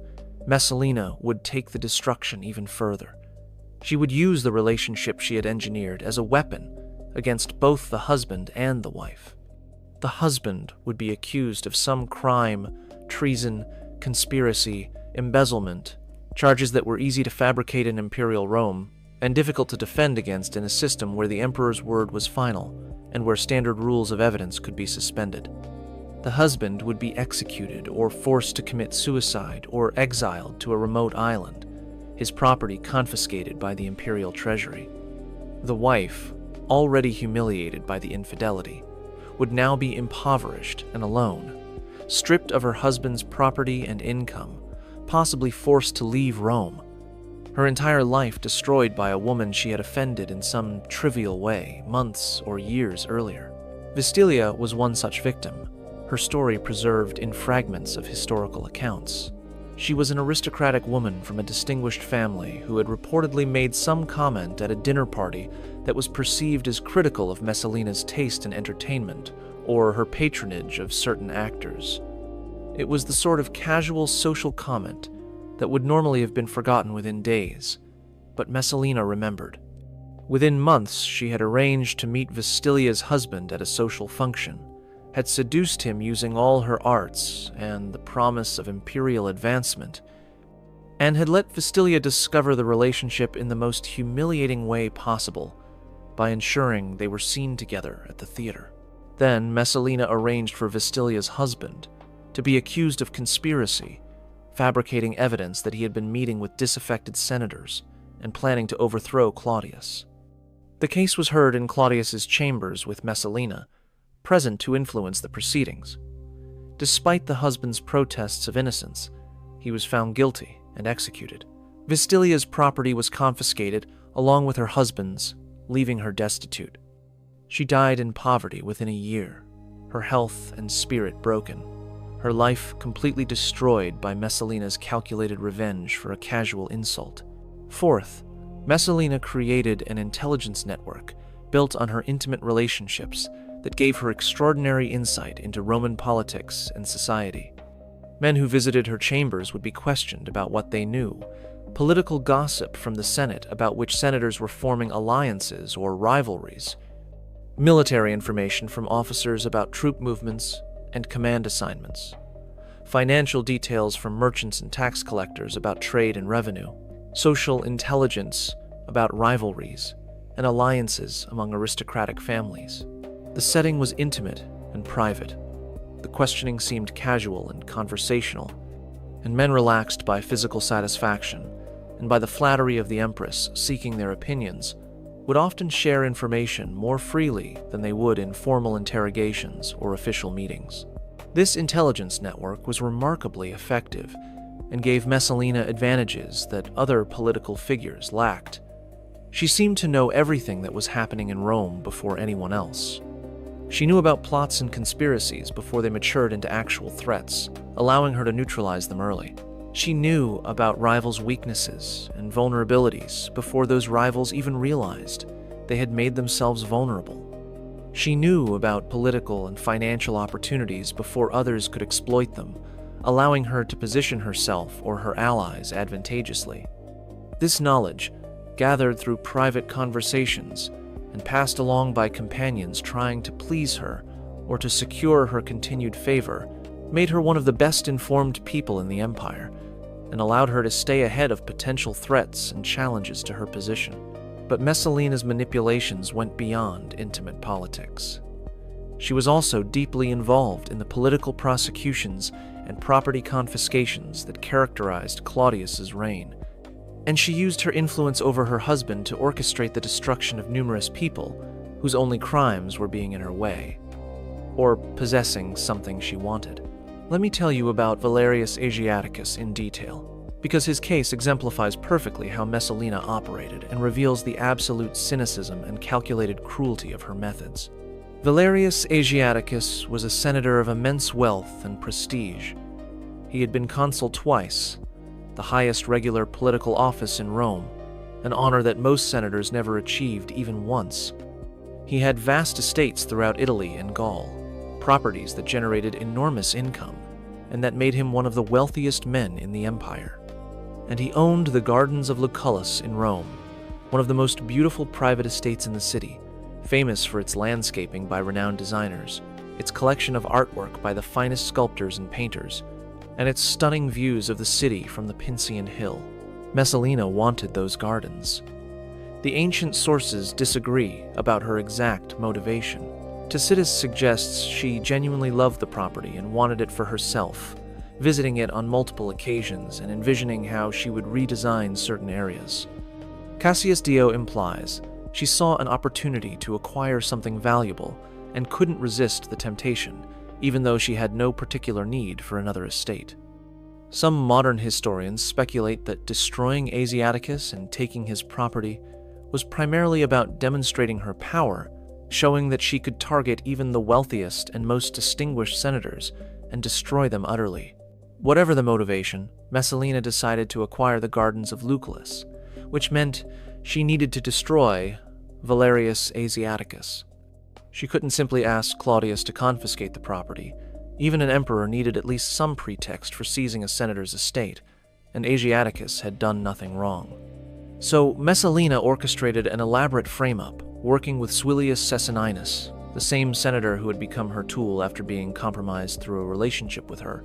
Messalina would take the destruction even further. She would use the relationship she had engineered as a weapon against both the husband and the wife. The husband would be accused of some crime, treason, conspiracy, embezzlement, charges that were easy to fabricate in Imperial Rome and difficult to defend against in a system where the emperor's word was final and where standard rules of evidence could be suspended. The husband would be executed or forced to commit suicide or exiled to a remote island, his property confiscated by the imperial treasury. The wife, already humiliated by the infidelity, would now be impoverished and alone, stripped of her husband's property and income, possibly forced to leave Rome, her entire life destroyed by a woman she had offended in some trivial way months or years earlier. Vistilia was one such victim, her story preserved in fragments of historical accounts. She was an aristocratic woman from a distinguished family who had reportedly made some comment at a dinner party that was perceived as critical of Messalina's taste in entertainment or her patronage of certain actors. It was the sort of casual social comment that would normally have been forgotten within days, but Messalina remembered. Within months, she had arranged to meet Vistilia's husband at a social function, had seduced him using all her arts and the promise of imperial advancement, and had let Vistilia discover the relationship in the most humiliating way possible by ensuring they were seen together at the theater. Then Messalina arranged for Vistilia's husband to be accused of conspiracy, fabricating evidence that he had been meeting with disaffected senators and planning to overthrow Claudius. The case was heard in Claudius's chambers with Messalina present to influence the proceedings. Despite the husband's protests of innocence, he was found guilty and executed. Vistilia's property was confiscated along with her husband's, leaving her destitute. She died in poverty within a year, her health and spirit broken, her life completely destroyed by Messalina's calculated revenge for a casual insult. Fourth, Messalina created an intelligence network built on her intimate relationships that gave her extraordinary insight into Roman politics and society. Men who visited her chambers would be questioned about what they knew, political gossip from the Senate about which senators were forming alliances or rivalries, military information from officers about troop movements and command assignments, financial details from merchants and tax collectors about trade and revenue, social intelligence about rivalries and alliances among aristocratic families. The setting was intimate and private. The questioning seemed casual and conversational, and men relaxed by physical satisfaction and by the flattery of the Empress seeking their opinions would often share information more freely than they would in formal interrogations or official meetings. This intelligence network was remarkably effective and gave Messalina advantages that other political figures lacked. She seemed to know everything that was happening in Rome before anyone else. She knew about plots and conspiracies before they matured into actual threats, allowing her to neutralize them early. She knew about rivals' weaknesses and vulnerabilities before those rivals even realized they had made themselves vulnerable. She knew about political and financial opportunities before others could exploit them, allowing her to position herself or her allies advantageously. This knowledge, gathered through private conversations and passed along by companions trying to please her or to secure her continued favor, made her one of the best-informed people in the empire and allowed her to stay ahead of potential threats and challenges to her position. But Messalina's manipulations went beyond intimate politics. She was also deeply involved in the political prosecutions and property confiscations that characterized Claudius's reign. And she used her influence over her husband to orchestrate the destruction of numerous people whose only crimes were being in her way, or possessing something she wanted. Let me tell you about Valerius Asiaticus in detail, because his case exemplifies perfectly how Messalina operated and reveals the absolute cynicism and calculated cruelty of her methods. Valerius Asiaticus was a senator of immense wealth and prestige. He had been consul twice, the highest regular political office in Rome, an honor that most senators never achieved even once. He had vast estates throughout Italy and Gaul, properties that generated enormous income, and that made him one of the wealthiest men in the empire. And he owned the gardens of Lucullus in Rome, one of the most beautiful private estates in the city, famous for its landscaping by renowned designers, its collection of artwork by the finest sculptors and painters, and its stunning views of the city from the Pincian Hill. Messalina wanted those gardens. The ancient sources disagree about her exact motivation. Tacitus suggests she genuinely loved the property and wanted it for herself, visiting it on multiple occasions and envisioning how she would redesign certain areas. Cassius Dio implies she saw an opportunity to acquire something valuable and couldn't resist the temptation, even though she had no particular need for another estate. Some modern historians speculate that destroying Asiaticus and taking his property was primarily about demonstrating her power, showing that she could target even the wealthiest and most distinguished senators and destroy them utterly. Whatever the motivation, Messalina decided to acquire the gardens of Lucullus, which meant she needed to destroy Valerius Asiaticus. She couldn't simply ask Claudius to confiscate the property. Even an emperor needed at least some pretext for seizing a senator's estate, and Asiaticus had done nothing wrong. So Messalina orchestrated an elaborate frame-up, working with Suilius Cessaninus, the same senator who had become her tool after being compromised through a relationship with her,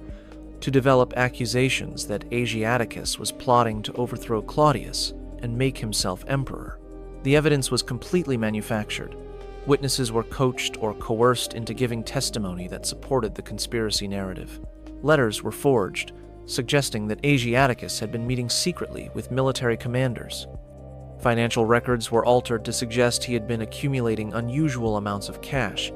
to develop accusations that Asiaticus was plotting to overthrow Claudius and make himself emperor. The evidence was completely manufactured. Witnesses were coached or coerced into giving testimony that supported the conspiracy narrative. Letters were forged, suggesting that Asiaticus had been meeting secretly with military commanders. Financial records were altered to suggest he had been accumulating unusual amounts of cash,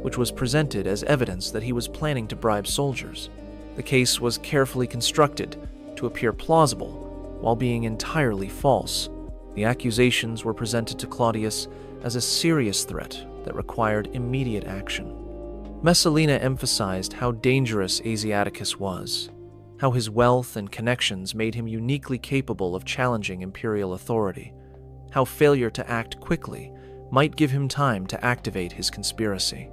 which was presented as evidence that he was planning to bribe soldiers. The case was carefully constructed to appear plausible while being entirely false. The accusations were presented to Claudius as a serious threat that required immediate action. Messalina emphasized how dangerous Asiaticus was, how his wealth and connections made him uniquely capable of challenging imperial authority, how failure to act quickly might give him time to activate his conspiracy.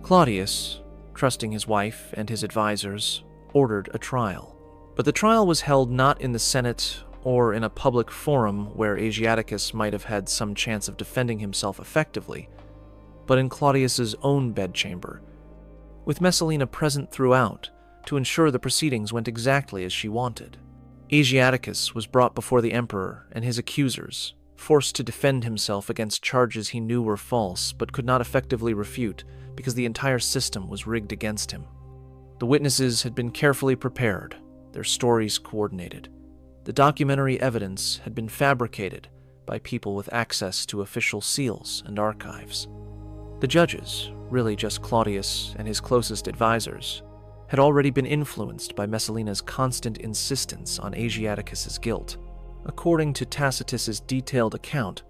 Claudius, trusting his wife and his advisors, ordered a trial. But the trial was held not in the Senate or in a public forum where Asiaticus might have had some chance of defending himself effectively, but in Claudius's own bedchamber, with Messalina present throughout to ensure the proceedings went exactly as she wanted. Asiaticus was brought before the emperor and his accusers, forced to defend himself against charges he knew were false but could not effectively refute because the entire system was rigged against him. The witnesses had been carefully prepared, their stories coordinated. The documentary evidence had been fabricated by people with access to official seals and archives. The judges, really just Claudius and his closest advisors, had already been influenced by Messalina's constant insistence on Asiaticus's guilt. According to Tacitus's detailed account,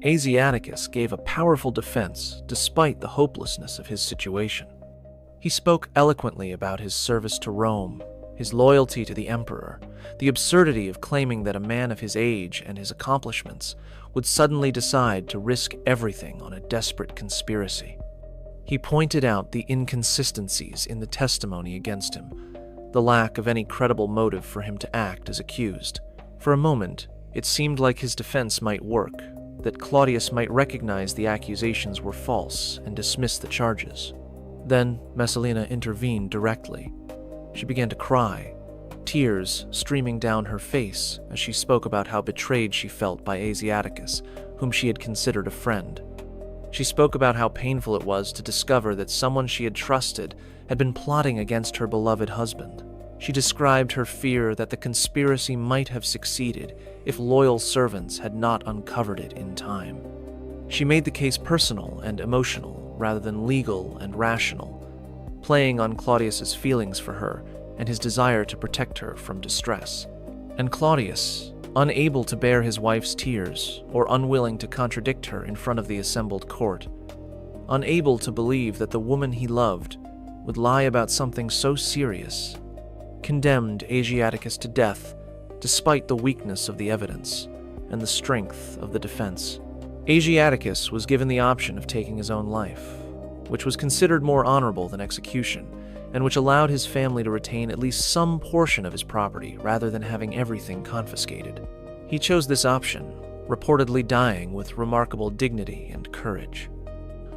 Asiaticus gave a powerful defense despite the hopelessness of his situation. He spoke eloquently about his service to Rome, his loyalty to the emperor, the absurdity of claiming that a man of his age and his accomplishments would suddenly decide to risk everything on a desperate conspiracy. He pointed out the inconsistencies in the testimony against him, the lack of any credible motive for him to act as accused. For a moment, it seemed like his defense might work, that Claudius might recognize the accusations were false and dismiss the charges. Then Messalina intervened directly. She began to cry, tears streaming down her face as she spoke about how betrayed she felt by Asiaticus, whom she had considered a friend. She spoke about how painful it was to discover that someone she had trusted had been plotting against her beloved husband. She described her fear that the conspiracy might have succeeded if loyal servants had not uncovered it in time. She made the case personal and emotional rather than legal and rational, playing on Claudius's feelings for her and his desire to protect her from distress. And Claudius, unable to bear his wife's tears or unwilling to contradict her in front of the assembled court, unable to believe that the woman he loved would lie about something so serious, condemned Asiaticus to death despite the weakness of the evidence and the strength of the defense. Asiaticus was given the option of taking his own life, which was considered more honorable than execution, and which allowed his family to retain at least some portion of his property rather than having everything confiscated. He chose this option, reportedly dying with remarkable dignity and courage.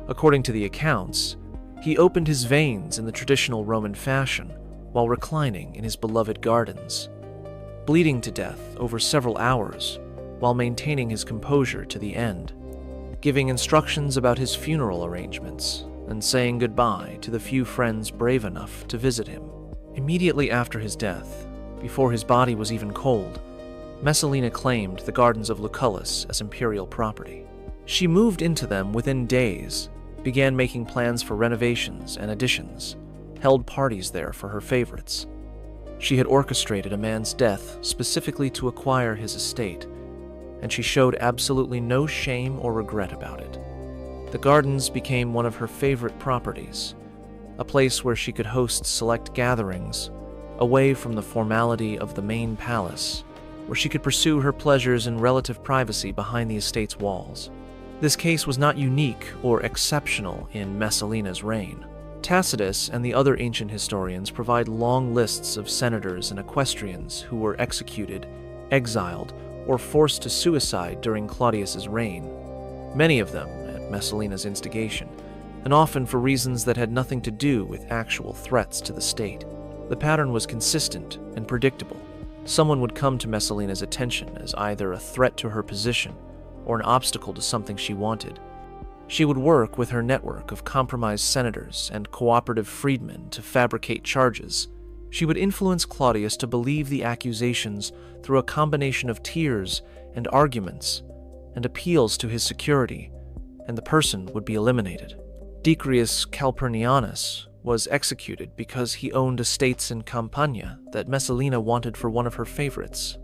According to the accounts, he opened his veins in the traditional Roman fashion while reclining in his beloved gardens, bleeding to death over several hours while maintaining his composure to the end, giving instructions about his funeral arrangements and saying goodbye to the few friends brave enough to visit him. Immediately after his death, before his body was even cold, Messalina claimed the gardens of Lucullus as imperial property. She moved into them within days, began making plans for renovations and additions, held parties there for her favorites. She had orchestrated a man's death specifically to acquire his estate, and she showed absolutely no shame or regret about it. The gardens became one of her favorite properties, a place where she could host select gatherings, away from the formality of the main palace, where she could pursue her pleasures in relative privacy behind the estate's walls. This case was not unique or exceptional in Messalina's reign. Tacitus and the other ancient historians provide long lists of senators and equestrians who were executed, exiled, or forced to suicide during Claudius's reign, many of them at Messalina's instigation, and often for reasons that had nothing to do with actual threats to the state. The pattern was consistent and predictable. Someone would come to Messalina's attention as either a threat to her position or an obstacle to something she wanted. She would work with her network of compromised senators and cooperative freedmen to fabricate charges. She would influence Claudius to believe the accusations through a combination of tears and arguments and appeals to his security, and the person would be eliminated. Decrius Calpurnianus was executed because he owned estates in Campania that Messalina wanted for one of her favorites.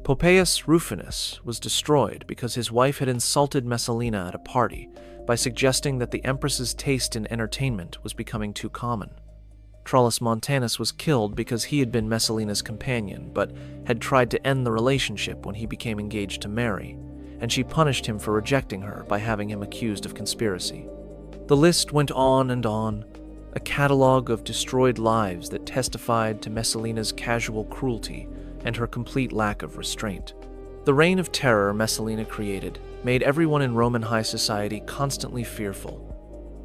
Poppaeus Rufinus was destroyed because his wife had insulted Messalina at a party by suggesting that the empress's taste in entertainment was becoming too common. Trollus Montanus was killed because he had been Messalina's companion, but had tried to end the relationship when he became engaged to Mary, and she punished him for rejecting her by having him accused of conspiracy. The list went on and on, a catalogue of destroyed lives that testified to Messalina's casual cruelty and her complete lack of restraint. The reign of terror Messalina created made everyone in Roman high society constantly fearful.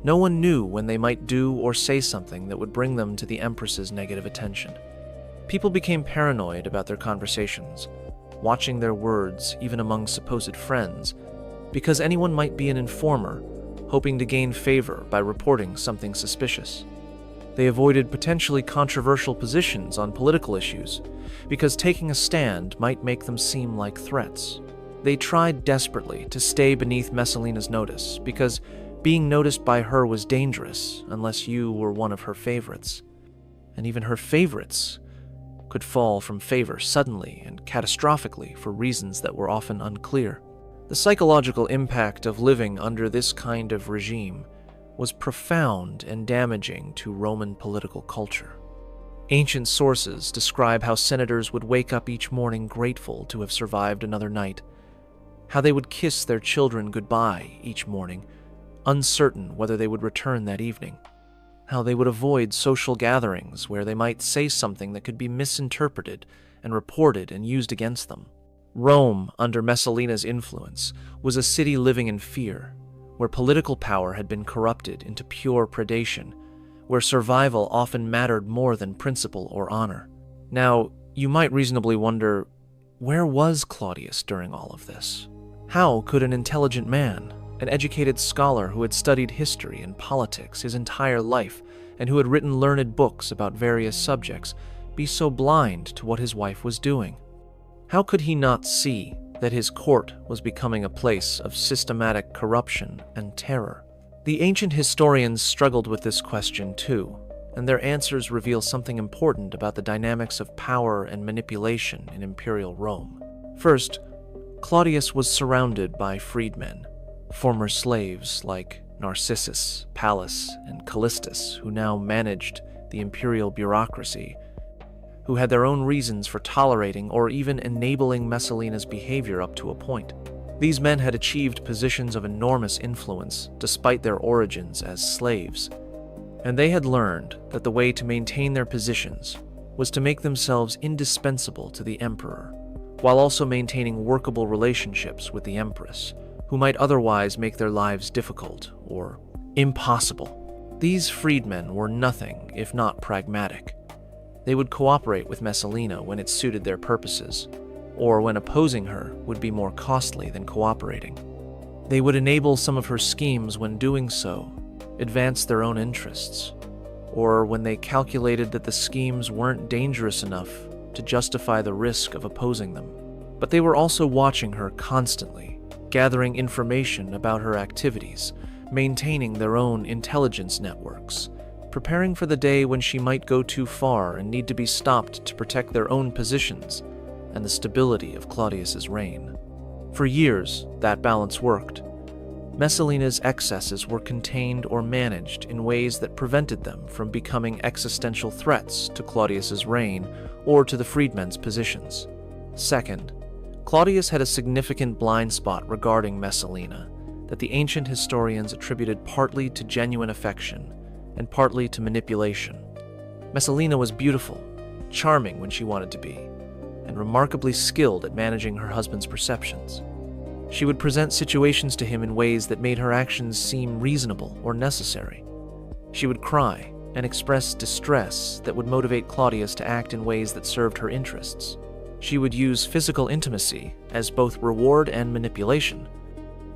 No one knew when they might do or say something that would bring them to the empress's negative attention. People became paranoid about their conversations, watching their words even among supposed friends, because anyone might be an informer, hoping to gain favor by reporting something suspicious. They avoided potentially controversial positions on political issues, because taking a stand might make them seem like threats. They tried desperately to stay beneath Messalina's notice, because being noticed by her was dangerous unless you were one of her favorites. And even her favorites could fall from favor suddenly and catastrophically for reasons that were often unclear. The psychological impact of living under this kind of regime was profound and damaging to Roman political culture. Ancient sources describe how senators would wake up each morning grateful to have survived another night, how they would kiss their children goodbye each morning, uncertain whether they would return that evening, how they would avoid social gatherings where they might say something that could be misinterpreted and reported and used against them. Rome, under Messalina's influence, was a city living in fear, where political power had been corrupted into pure predation, where survival often mattered more than principle or honor. Now, you might reasonably wonder, where was Claudius during all of this? How could an intelligent man, an educated scholar who had studied history and politics his entire life and who had written learned books about various subjects, be so blind to what his wife was doing? How could he not see that his court was becoming a place of systematic corruption and terror? The ancient historians struggled with this question too, and their answers reveal something important about the dynamics of power and manipulation in Imperial Rome. First, Claudius was surrounded by freedmen, former slaves like Narcissus, Pallas, and Callistus, who now managed the imperial bureaucracy, who had their own reasons for tolerating or even enabling Messalina's behavior up to a point. These men had achieved positions of enormous influence despite their origins as slaves, and they had learned that the way to maintain their positions was to make themselves indispensable to the emperor, while also maintaining workable relationships with the empress, who might otherwise make their lives difficult or impossible. These freedmen were nothing if not pragmatic. They would cooperate with Messalina when it suited their purposes, or when opposing her would be more costly than cooperating. They would enable some of her schemes when doing so, advance their own interests, or when they calculated that the schemes weren't dangerous enough to justify the risk of opposing them. But they were also watching her constantly, gathering information about her activities, maintaining their own intelligence networks, preparing for the day when she might go too far and need to be stopped to protect their own positions and the stability of Claudius's reign. For years, that balance worked. Messalina's excesses were contained or managed in ways that prevented them from becoming existential threats to Claudius's reign or to the freedmen's positions. Second, Claudius had a significant blind spot regarding Messalina that the ancient historians attributed partly to genuine affection and partly to manipulation. Messalina was beautiful, charming when she wanted to be, and remarkably skilled at managing her husband's perceptions. She would present situations to him in ways that made her actions seem reasonable or necessary. She would cry and express distress that would motivate Claudius to act in ways that served her interests. She would use physical intimacy as both reward and manipulation,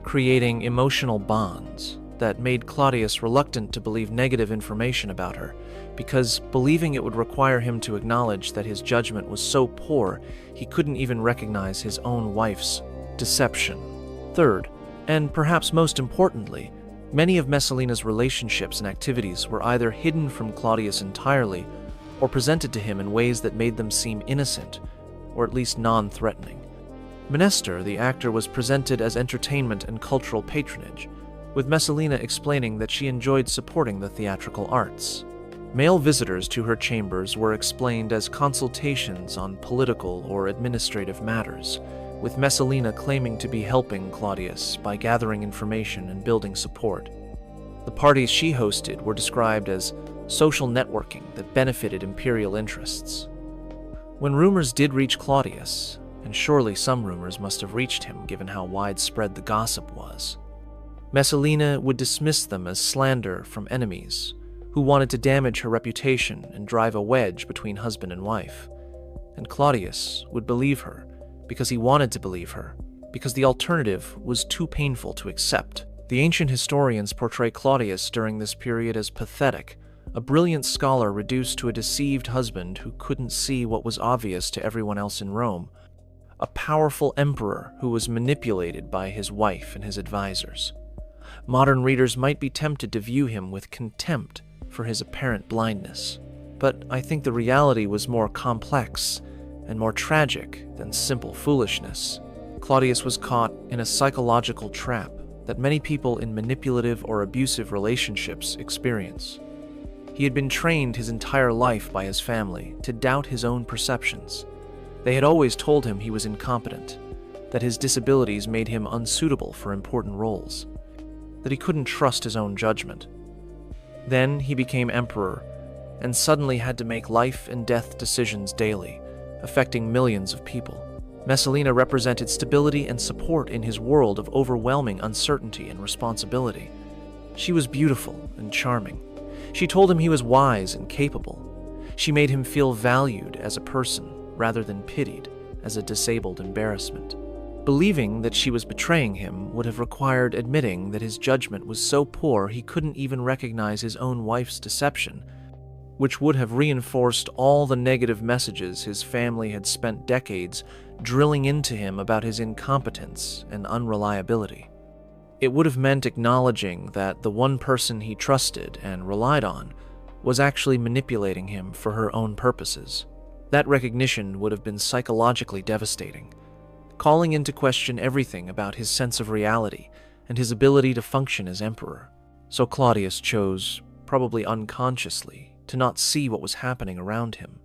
creating emotional bonds that made Claudius reluctant to believe negative information about her, because believing it would require him to acknowledge that his judgment was so poor he couldn't even recognize his own wife's deception. Third, and perhaps most importantly, many of Messalina's relationships and activities were either hidden from Claudius entirely or presented to him in ways that made them seem innocent, or at least non-threatening. Menester, the actor, was presented as entertainment and cultural patronage, with Messalina explaining that she enjoyed supporting the theatrical arts. Male visitors to her chambers were explained as consultations on political or administrative matters, with Messalina claiming to be helping Claudius by gathering information and building support. The parties she hosted were described as social networking that benefited imperial interests. When rumors did reach Claudius, and surely some rumors must have reached him given how widespread the gossip was, Messalina would dismiss them as slander from enemies who wanted to damage her reputation and drive a wedge between husband and wife. And Claudius would believe her because he wanted to believe her, because the alternative was too painful to accept. The ancient historians portray Claudius during this period as pathetic, a brilliant scholar reduced to a deceived husband who couldn't see what was obvious to everyone else in Rome, a powerful emperor who was manipulated by his wife and his advisors. Modern readers might be tempted to view him with contempt for his apparent blindness, but I think the reality was more complex and more tragic than simple foolishness. Claudius was caught in a psychological trap that many people in manipulative or abusive relationships experience. He had been trained his entire life by his family to doubt his own perceptions. They had always told him he was incompetent, that his disabilities made him unsuitable for important roles, that he couldn't trust his own judgment. Then he became emperor and suddenly had to make life and death decisions daily, affecting millions of people. Messalina represented stability and support in his world of overwhelming uncertainty and responsibility. She was beautiful and charming. She told him he was wise and capable. She made him feel valued as a person rather than pitied as a disabled embarrassment. Believing that she was betraying him would have required admitting that his judgment was so poor he couldn't even recognize his own wife's deception. which would have reinforced all the negative messages his family had spent decades drilling into him about his incompetence and unreliability. It would have meant acknowledging that the one person he trusted and relied on was actually manipulating him for her own purposes. That recognition would have been psychologically devastating, calling into question everything about his sense of reality and his ability to function as emperor. So Claudius chose, probably unconsciously, to not see what was happening around him.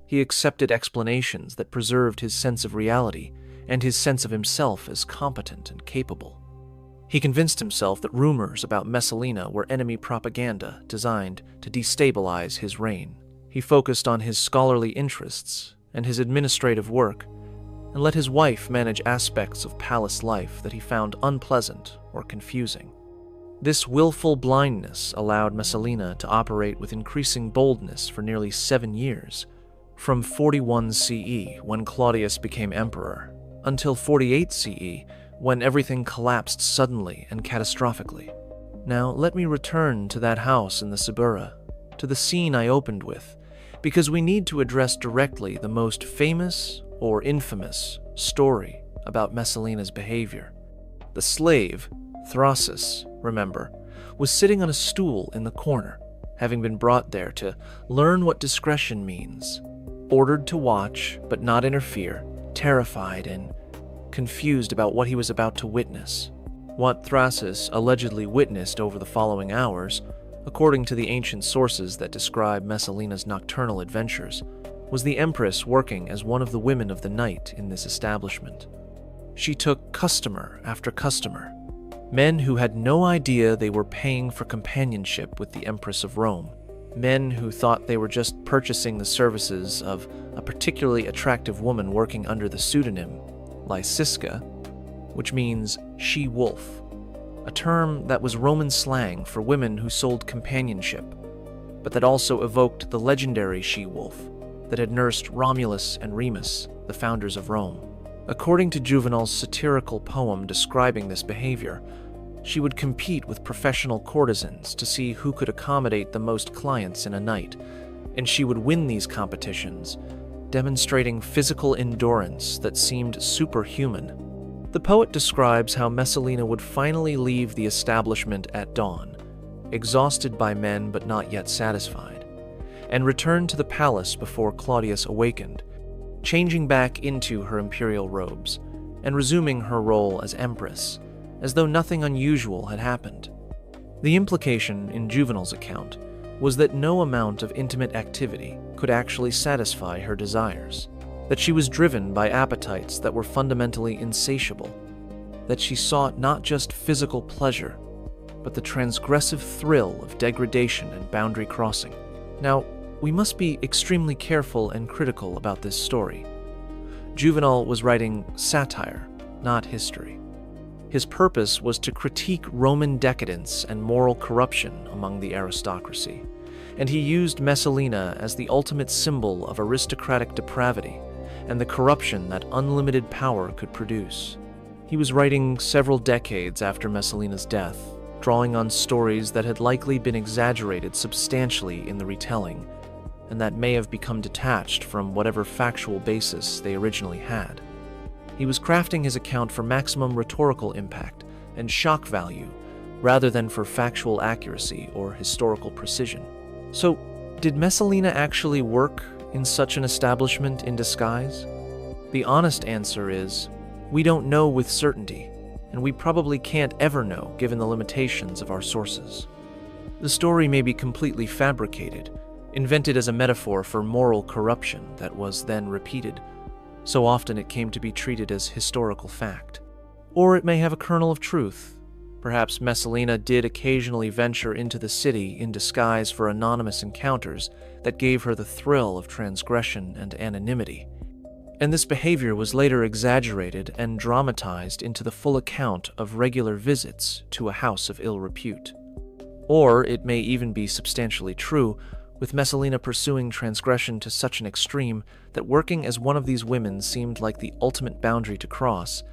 He accepted explanations that preserved his sense of reality and his sense of himself as competent and capable. He convinced himself that rumors about Messalina were enemy propaganda designed to destabilize his reign. He focused on his scholarly interests and his administrative work, and let his wife manage aspects of palace life that he found unpleasant or confusing. This willful blindness allowed Messalina to operate with increasing boldness for nearly 7 years, from 41 CE, when Claudius became emperor, until 48 CE, when everything collapsed suddenly and catastrophically. Now, let me return to that house in the Suburra, to the scene I opened with, because we need to address directly the most famous or infamous story about Messalina's behavior. The slave, Thrasus, remember, was sitting on a stool in the corner, having been brought there to learn what discretion means, ordered to watch but not interfere, terrified and confused about what he was about to witness. What Thrasus allegedly witnessed over the following hours, according to the ancient sources that describe Messalina's nocturnal adventures, was the Empress working as one of the women of the night in this establishment. She took customer after customer, men who had no idea they were paying for companionship with the Empress of Rome, men who thought they were just purchasing the services of a particularly attractive woman working under the pseudonym Lysiska, which means she-wolf, a term that was Roman slang for women who sold companionship, but that also evoked the legendary she-wolf that had nursed Romulus and Remus, the founders of Rome. According to Juvenal's satirical poem describing this behavior, she would compete with professional courtesans to see who could accommodate the most clients in a night, and she would win these competitions, demonstrating physical endurance that seemed superhuman. The poet describes how Messalina would finally leave the establishment at dawn, exhausted by men but not yet satisfied, and return to the palace before Claudius awakened, changing back into her imperial robes and resuming her role as empress, as though nothing unusual had happened. The implication in Juvenal's account was that no amount of intimate activity could actually satisfy her desires, that she was driven by appetites that were fundamentally insatiable, that she sought not just physical pleasure, but the transgressive thrill of degradation and boundary crossing. Now, we must be extremely careful and critical about this story. Juvenal was writing satire, not history. His purpose was to critique Roman decadence and moral corruption among the aristocracy, and he used Messalina as the ultimate symbol of aristocratic depravity and the corruption that unlimited power could produce. He was writing several decades after Messalina's death, drawing on stories that had likely been exaggerated substantially in the retelling, and that may have become detached from whatever factual basis they originally had. He was crafting his account for maximum rhetorical impact and shock value, rather than for factual accuracy or historical precision. So, did Messalina actually work in such an establishment in disguise? The honest answer is, we don't know with certainty, and we probably can't ever know given the limitations of our sources. The story may be completely fabricated, invented as a metaphor for moral corruption that was then repeated. So often it came to be treated as historical fact. Or it may have a kernel of truth. Perhaps Messalina did occasionally venture into the city in disguise for anonymous encounters that gave her the thrill of transgression and anonymity. And this behavior was later exaggerated and dramatized into the full account of regular visits to a house of ill repute. Or it may even be substantially true, with Messalina pursuing transgression to such an extreme that working as one of these women seemed like the ultimate boundary to cross,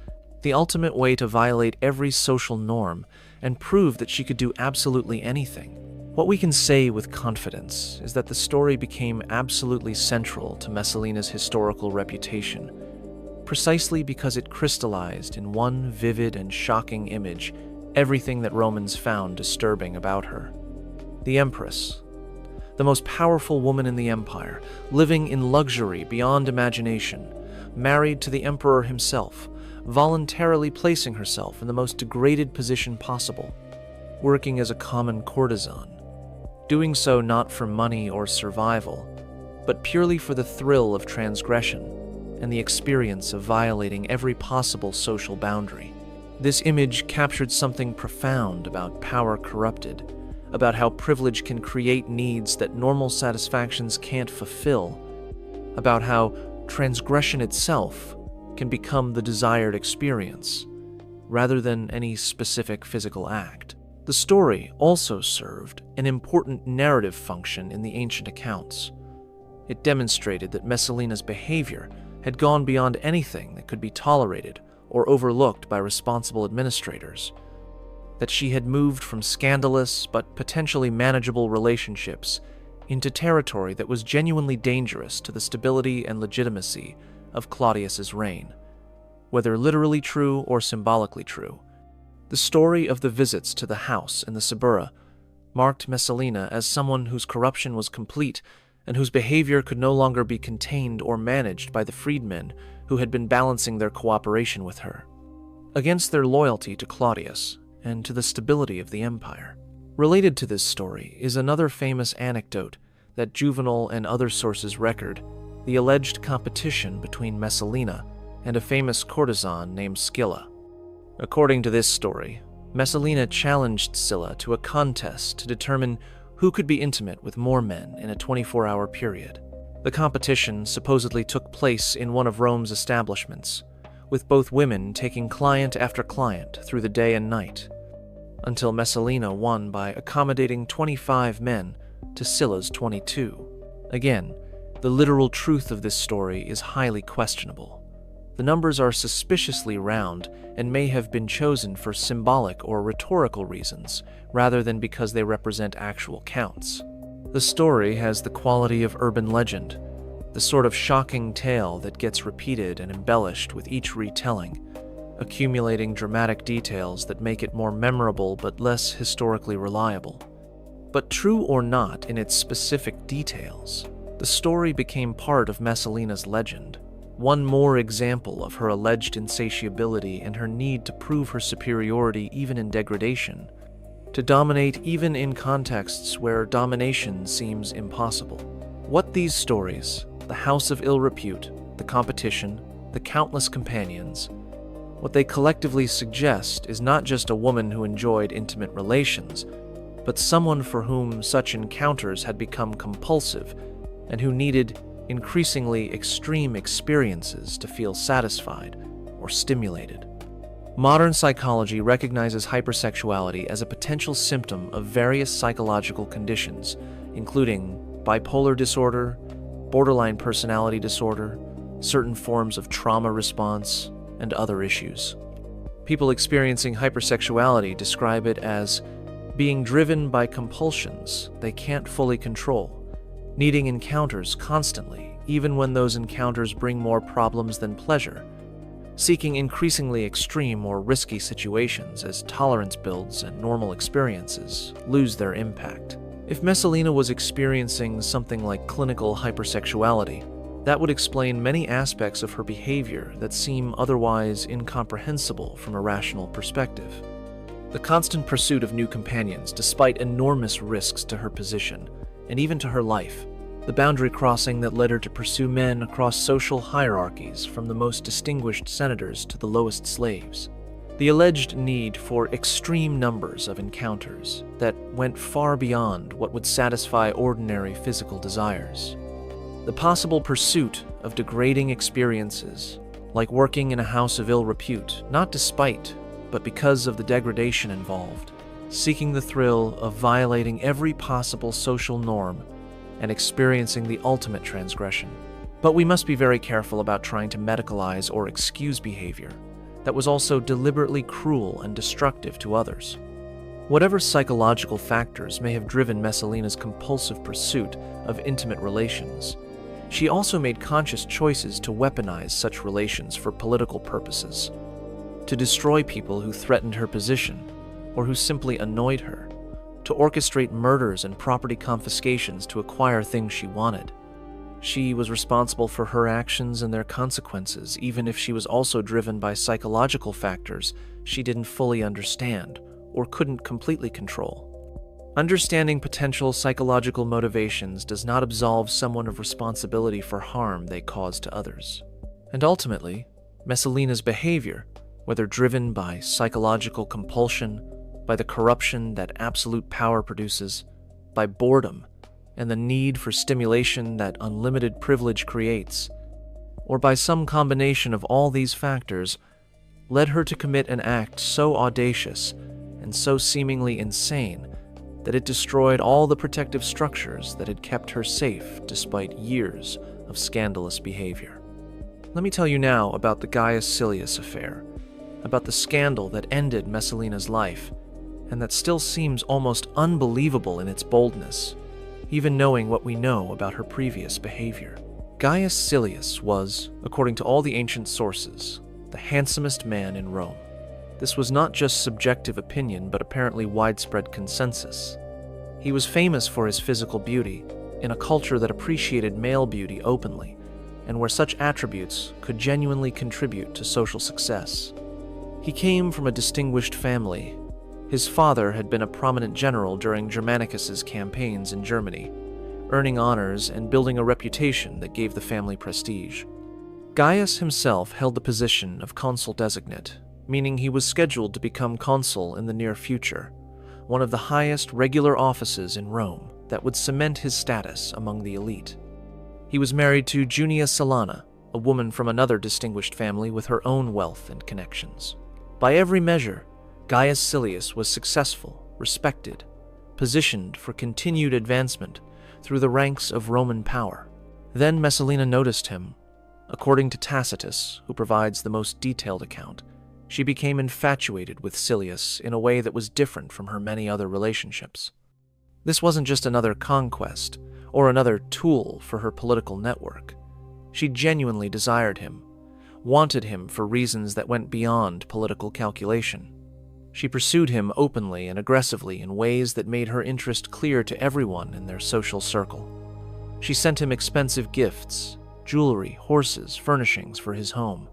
the ultimate way to violate every social norm and prove that she could do absolutely anything. What we can say with confidence is that the story became absolutely central to Messalina's historical reputation, precisely because it crystallized in one vivid and shocking image everything that Romans found disturbing about her. The Empress, the most powerful woman in the empire, living in luxury beyond imagination, married to the emperor himself, voluntarily placing herself in the most degraded position possible, working as a common courtesan, doing so not for money or survival, but purely for the thrill of transgression and the experience of violating every possible social boundary. This image captured something profound about power corrupted, about how privilege can create needs that normal satisfactions can't fulfill, about how transgression itself can become the desired experience, rather than any specific physical act. The story also served an important narrative function in the ancient accounts. It demonstrated that Messalina's behavior had gone beyond anything that could be tolerated or overlooked by responsible administrators, that she had moved from scandalous but potentially manageable relationships into territory that was genuinely dangerous to the stability and legitimacy of Claudius's reign. Whether literally true or symbolically true, the story of the visits to the house in the Suburra marked Messalina as someone whose corruption was complete and whose behavior could no longer be contained or managed by the freedmen who had been balancing their cooperation with her, against their loyalty to Claudius and to the stability of the empire. Related to this story is another famous anecdote that Juvenal and other sources record, the alleged competition between Messalina and a famous courtesan named Scylla. According to this story, Messalina challenged Scylla to a contest to determine who could be intimate with more men in a 24-hour period. The competition supposedly took place in one of Rome's establishments, with both women taking client after client through the day and night, until Messalina won by accommodating 25 men to Scylla's 22. Again, the literal truth of this story is highly questionable. The numbers are suspiciously round and may have been chosen for symbolic or rhetorical reasons, rather than because they represent actual counts. The story has the quality of urban legend, the sort of shocking tale that gets repeated and embellished with each retelling, accumulating dramatic details that make it more memorable but less historically reliable. But true or not in its specific details, the story became part of Messalina's legend. One more example of her alleged insatiability and her need to prove her superiority even in degradation, to dominate even in contexts where domination seems impossible. What these stories, the house of ill repute, the competition, the countless companions, what they collectively suggest is not just a woman who enjoyed intimate relations, but someone for whom such encounters had become compulsive and who needed increasingly extreme experiences to feel satisfied or stimulated. Modern psychology recognizes hypersexuality as a potential symptom of various psychological conditions, including bipolar disorder, borderline personality disorder, certain forms of trauma response, and other issues. People experiencing hypersexuality describe it as being driven by compulsions they can't fully control, needing encounters constantly, even when those encounters bring more problems than pleasure, seeking increasingly extreme or risky situations as tolerance builds and normal experiences lose their impact. If Messalina was experiencing something like clinical hypersexuality, that would explain many aspects of her behavior that seem otherwise incomprehensible from a rational perspective. The constant pursuit of new companions, despite enormous risks to her position, and even to her life, the boundary crossing that led her to pursue men across social hierarchies from the most distinguished senators to the lowest slaves, the alleged need for extreme numbers of encounters that went far beyond what would satisfy ordinary physical desires, the possible pursuit of degrading experiences, like working in a house of ill repute, not despite, but because of the degradation involved, seeking the thrill of violating every possible social norm and experiencing the ultimate transgression. But we must be very careful about trying to medicalize or excuse behavior that was also deliberately cruel and destructive to others. Whatever psychological factors may have driven Messalina's compulsive pursuit of intimate relations, she also made conscious choices to weaponize such relations for political purposes, to destroy people who threatened her position or who simply annoyed her, to orchestrate murders and property confiscations to acquire things she wanted. She was responsible for her actions and their consequences, even if she was also driven by psychological factors she didn't fully understand or couldn't completely control. Understanding potential psychological motivations does not absolve someone of responsibility for harm they cause to others. And ultimately, Messalina's behavior, whether driven by psychological compulsion, by the corruption that absolute power produces, by boredom and the need for stimulation that unlimited privilege creates, or by some combination of all these factors, led her to commit an act so audacious and so seemingly insane that it destroyed all the protective structures that had kept her safe despite years of scandalous behavior. Let me tell you now about the Gaius Silius affair, about the scandal that ended Messalina's life, and that still seems almost unbelievable in its boldness, even knowing what we know about her previous behavior. Gaius Silius was, according to all the ancient sources, the handsomest man in Rome. This was not just subjective opinion, but apparently widespread consensus. He was famous for his physical beauty, in a culture that appreciated male beauty openly, and where such attributes could genuinely contribute to social success. He came from a distinguished family. His father had been a prominent general during Germanicus's campaigns in Germany, earning honors and building a reputation that gave the family prestige. Gaius himself held the position of consul designate, meaning he was scheduled to become consul in the near future, one of the highest regular offices in Rome that would cement his status among the elite. He was married to Junia Silana, a woman from another distinguished family with her own wealth and connections. By every measure, Gaius Silius was successful, respected, positioned for continued advancement through the ranks of Roman power. Then Messalina noticed him. According to Tacitus, who provides the most detailed account, she became infatuated with Silius in a way that was different from her many other relationships. This wasn't just another conquest or another tool for her political network. She genuinely desired him, wanted him for reasons that went beyond political calculation. She pursued him openly and aggressively in ways that made her interest clear to everyone in their social circle. She sent him expensive gifts, jewelry, horses, furnishings for his home.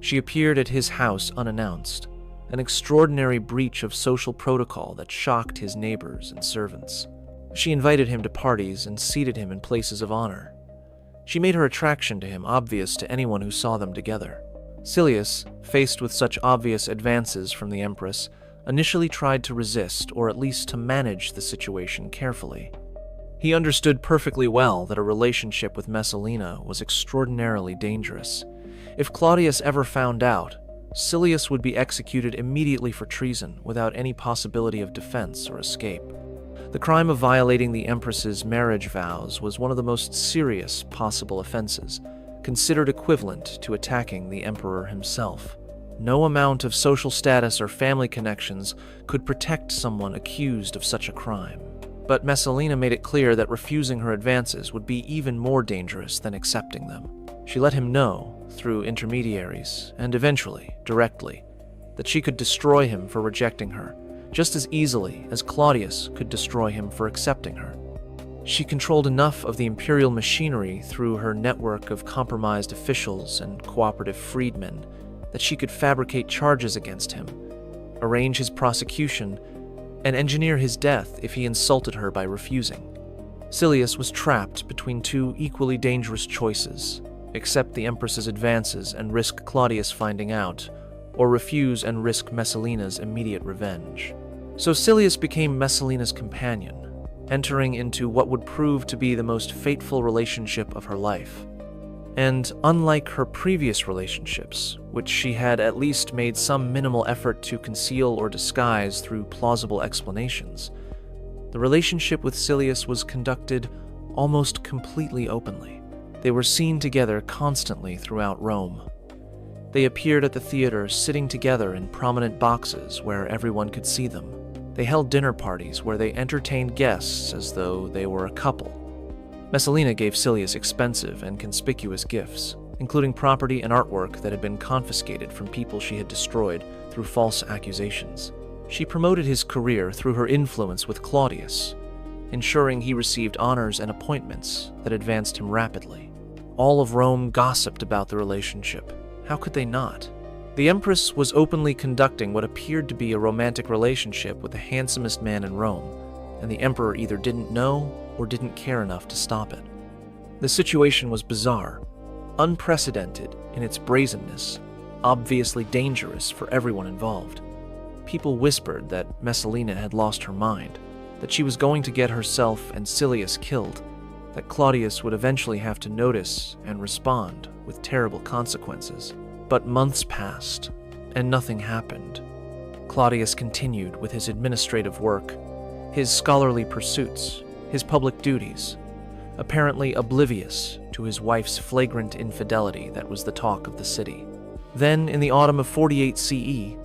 She appeared at his house unannounced, an extraordinary breach of social protocol that shocked his neighbors and servants. She invited him to parties and seated him in places of honor. She made her attraction to him obvious to anyone who saw them together. Silius, faced with such obvious advances from the Empress, initially tried to resist or at least to manage the situation carefully. He understood perfectly well that a relationship with Messalina was extraordinarily dangerous. If Claudius ever found out, Silius would be executed immediately for treason without any possibility of defense or escape. The crime of violating the Empress's marriage vows was one of the most serious possible offenses, considered equivalent to attacking the emperor himself. No amount of social status or family connections could protect someone accused of such a crime. But Messalina made it clear that refusing her advances would be even more dangerous than accepting them. She let him know, through intermediaries, and eventually, directly, that she could destroy him for rejecting her, just as easily as Claudius could destroy him for accepting her. She controlled enough of the imperial machinery through her network of compromised officials and cooperative freedmen that she could fabricate charges against him, arrange his prosecution, and engineer his death if he insulted her by refusing. Silius was trapped between two equally dangerous choices: accept the Empress's advances and risk Claudius finding out, or refuse and risk Messalina's immediate revenge. So Silius became Messalina's companion, entering into what would prove to be the most fateful relationship of her life. And unlike her previous relationships, which she had at least made some minimal effort to conceal or disguise through plausible explanations, the relationship with Silius was conducted almost completely openly. They were seen together constantly throughout Rome. They appeared at the theater sitting together in prominent boxes where everyone could see them. They held dinner parties where they entertained guests as though they were a couple. Messalina gave Silius expensive and conspicuous gifts, including property and artwork that had been confiscated from people she had destroyed through false accusations. She promoted his career through her influence with Claudius, ensuring he received honors and appointments that advanced him rapidly. All of Rome gossiped about the relationship. How could they not? The Empress was openly conducting what appeared to be a romantic relationship with the handsomest man in Rome, and the Emperor either didn't know or didn't care enough to stop it. The situation was bizarre, unprecedented in its brazenness, obviously dangerous for everyone involved. People whispered that Messalina had lost her mind, that she was going to get herself and Silius killed, that Claudius would eventually have to notice and respond with terrible consequences. But months passed, and nothing happened. Claudius continued with his administrative work, his scholarly pursuits, his public duties, apparently oblivious to his wife's flagrant infidelity that was the talk of the city. Then, in the autumn of 48 CE,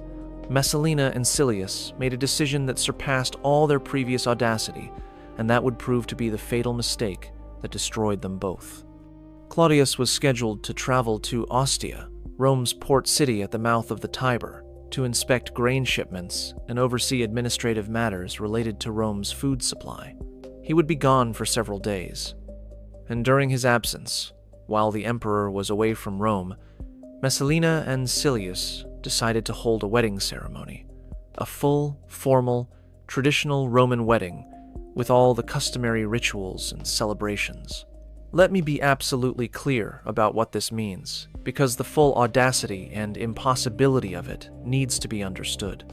Messalina and Silius made a decision that surpassed all their previous audacity, and that would prove to be the fatal mistake that destroyed them both. Claudius was scheduled to travel to Ostia, Rome's port city at the mouth of the Tiber, to inspect grain shipments and oversee administrative matters related to Rome's food supply. He would be gone for several days, and during his absence, while the emperor was away from Rome, Messalina and Silius decided to hold a wedding ceremony, a full, formal, traditional Roman wedding with all the customary rituals and celebrations. Let me be absolutely clear about what this means, because the full audacity and impossibility of it needs to be understood.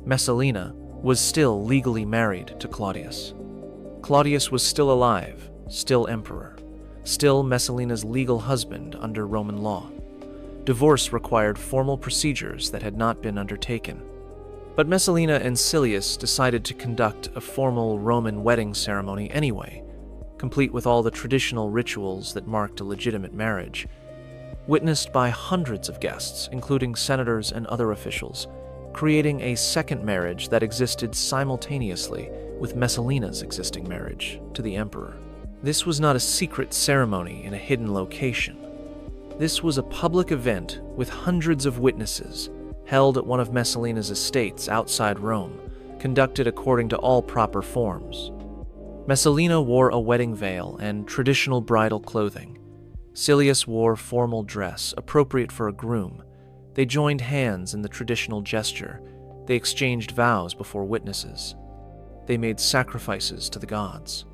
Messalina was still legally married to Claudius. Claudius was still alive, still emperor, still Messalina's legal husband under Roman law. Divorce required formal procedures that had not been undertaken. But Messalina and Silius decided to conduct a formal Roman wedding ceremony anyway, complete with all the traditional rituals that marked a legitimate marriage, witnessed by hundreds of guests, including senators and other officials, creating a second marriage that existed simultaneously with Messalina's existing marriage to the emperor. This was not a secret ceremony in a hidden location. This was a public event with hundreds of witnesses, held at one of Messalina's estates outside Rome, conducted according to all proper forms. Messalina wore a wedding veil and traditional bridal clothing. Silius wore formal dress, appropriate for a groom. They joined hands in the traditional gesture. They exchanged vows before witnesses. They made sacrifices to the gods.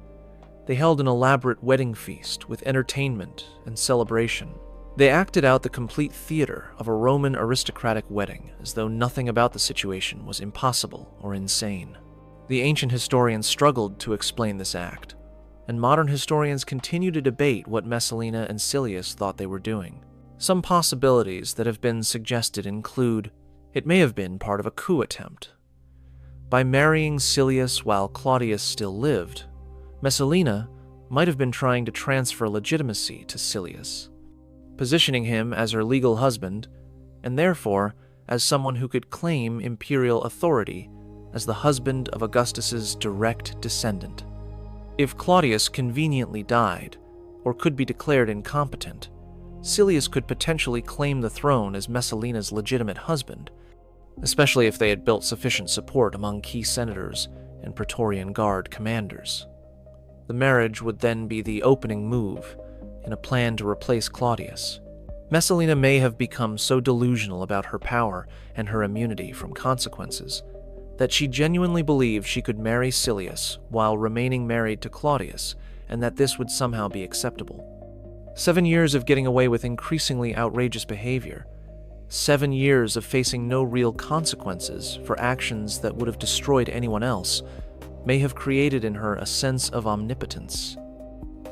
They held an elaborate wedding feast with entertainment and celebration. They acted out the complete theater of a Roman aristocratic wedding, as though nothing about the situation was impossible or insane. The ancient historians struggled to explain this act, and modern historians continue to debate what Messalina and Silius thought they were doing. Some possibilities that have been suggested include it may have been part of a coup attempt. By marrying Silius while Claudius still lived, Messalina might have been trying to transfer legitimacy to Silius, positioning him as her legal husband, and therefore as someone who could claim imperial authority as the husband of Augustus's direct descendant. If Claudius conveniently died, or could be declared incompetent, Silius could potentially claim the throne as Messalina's legitimate husband, especially if they had built sufficient support among key senators and Praetorian Guard commanders. The marriage would then be the opening move in a plan to replace Claudius. Messalina may have become so delusional about her power and her immunity from consequences that she genuinely believed she could marry Silius while remaining married to Claudius, and that this would somehow be acceptable. 7 years of getting away with increasingly outrageous behavior, 7 years of facing no real consequences for actions that would have destroyed anyone else, may have created in her a sense of omnipotence,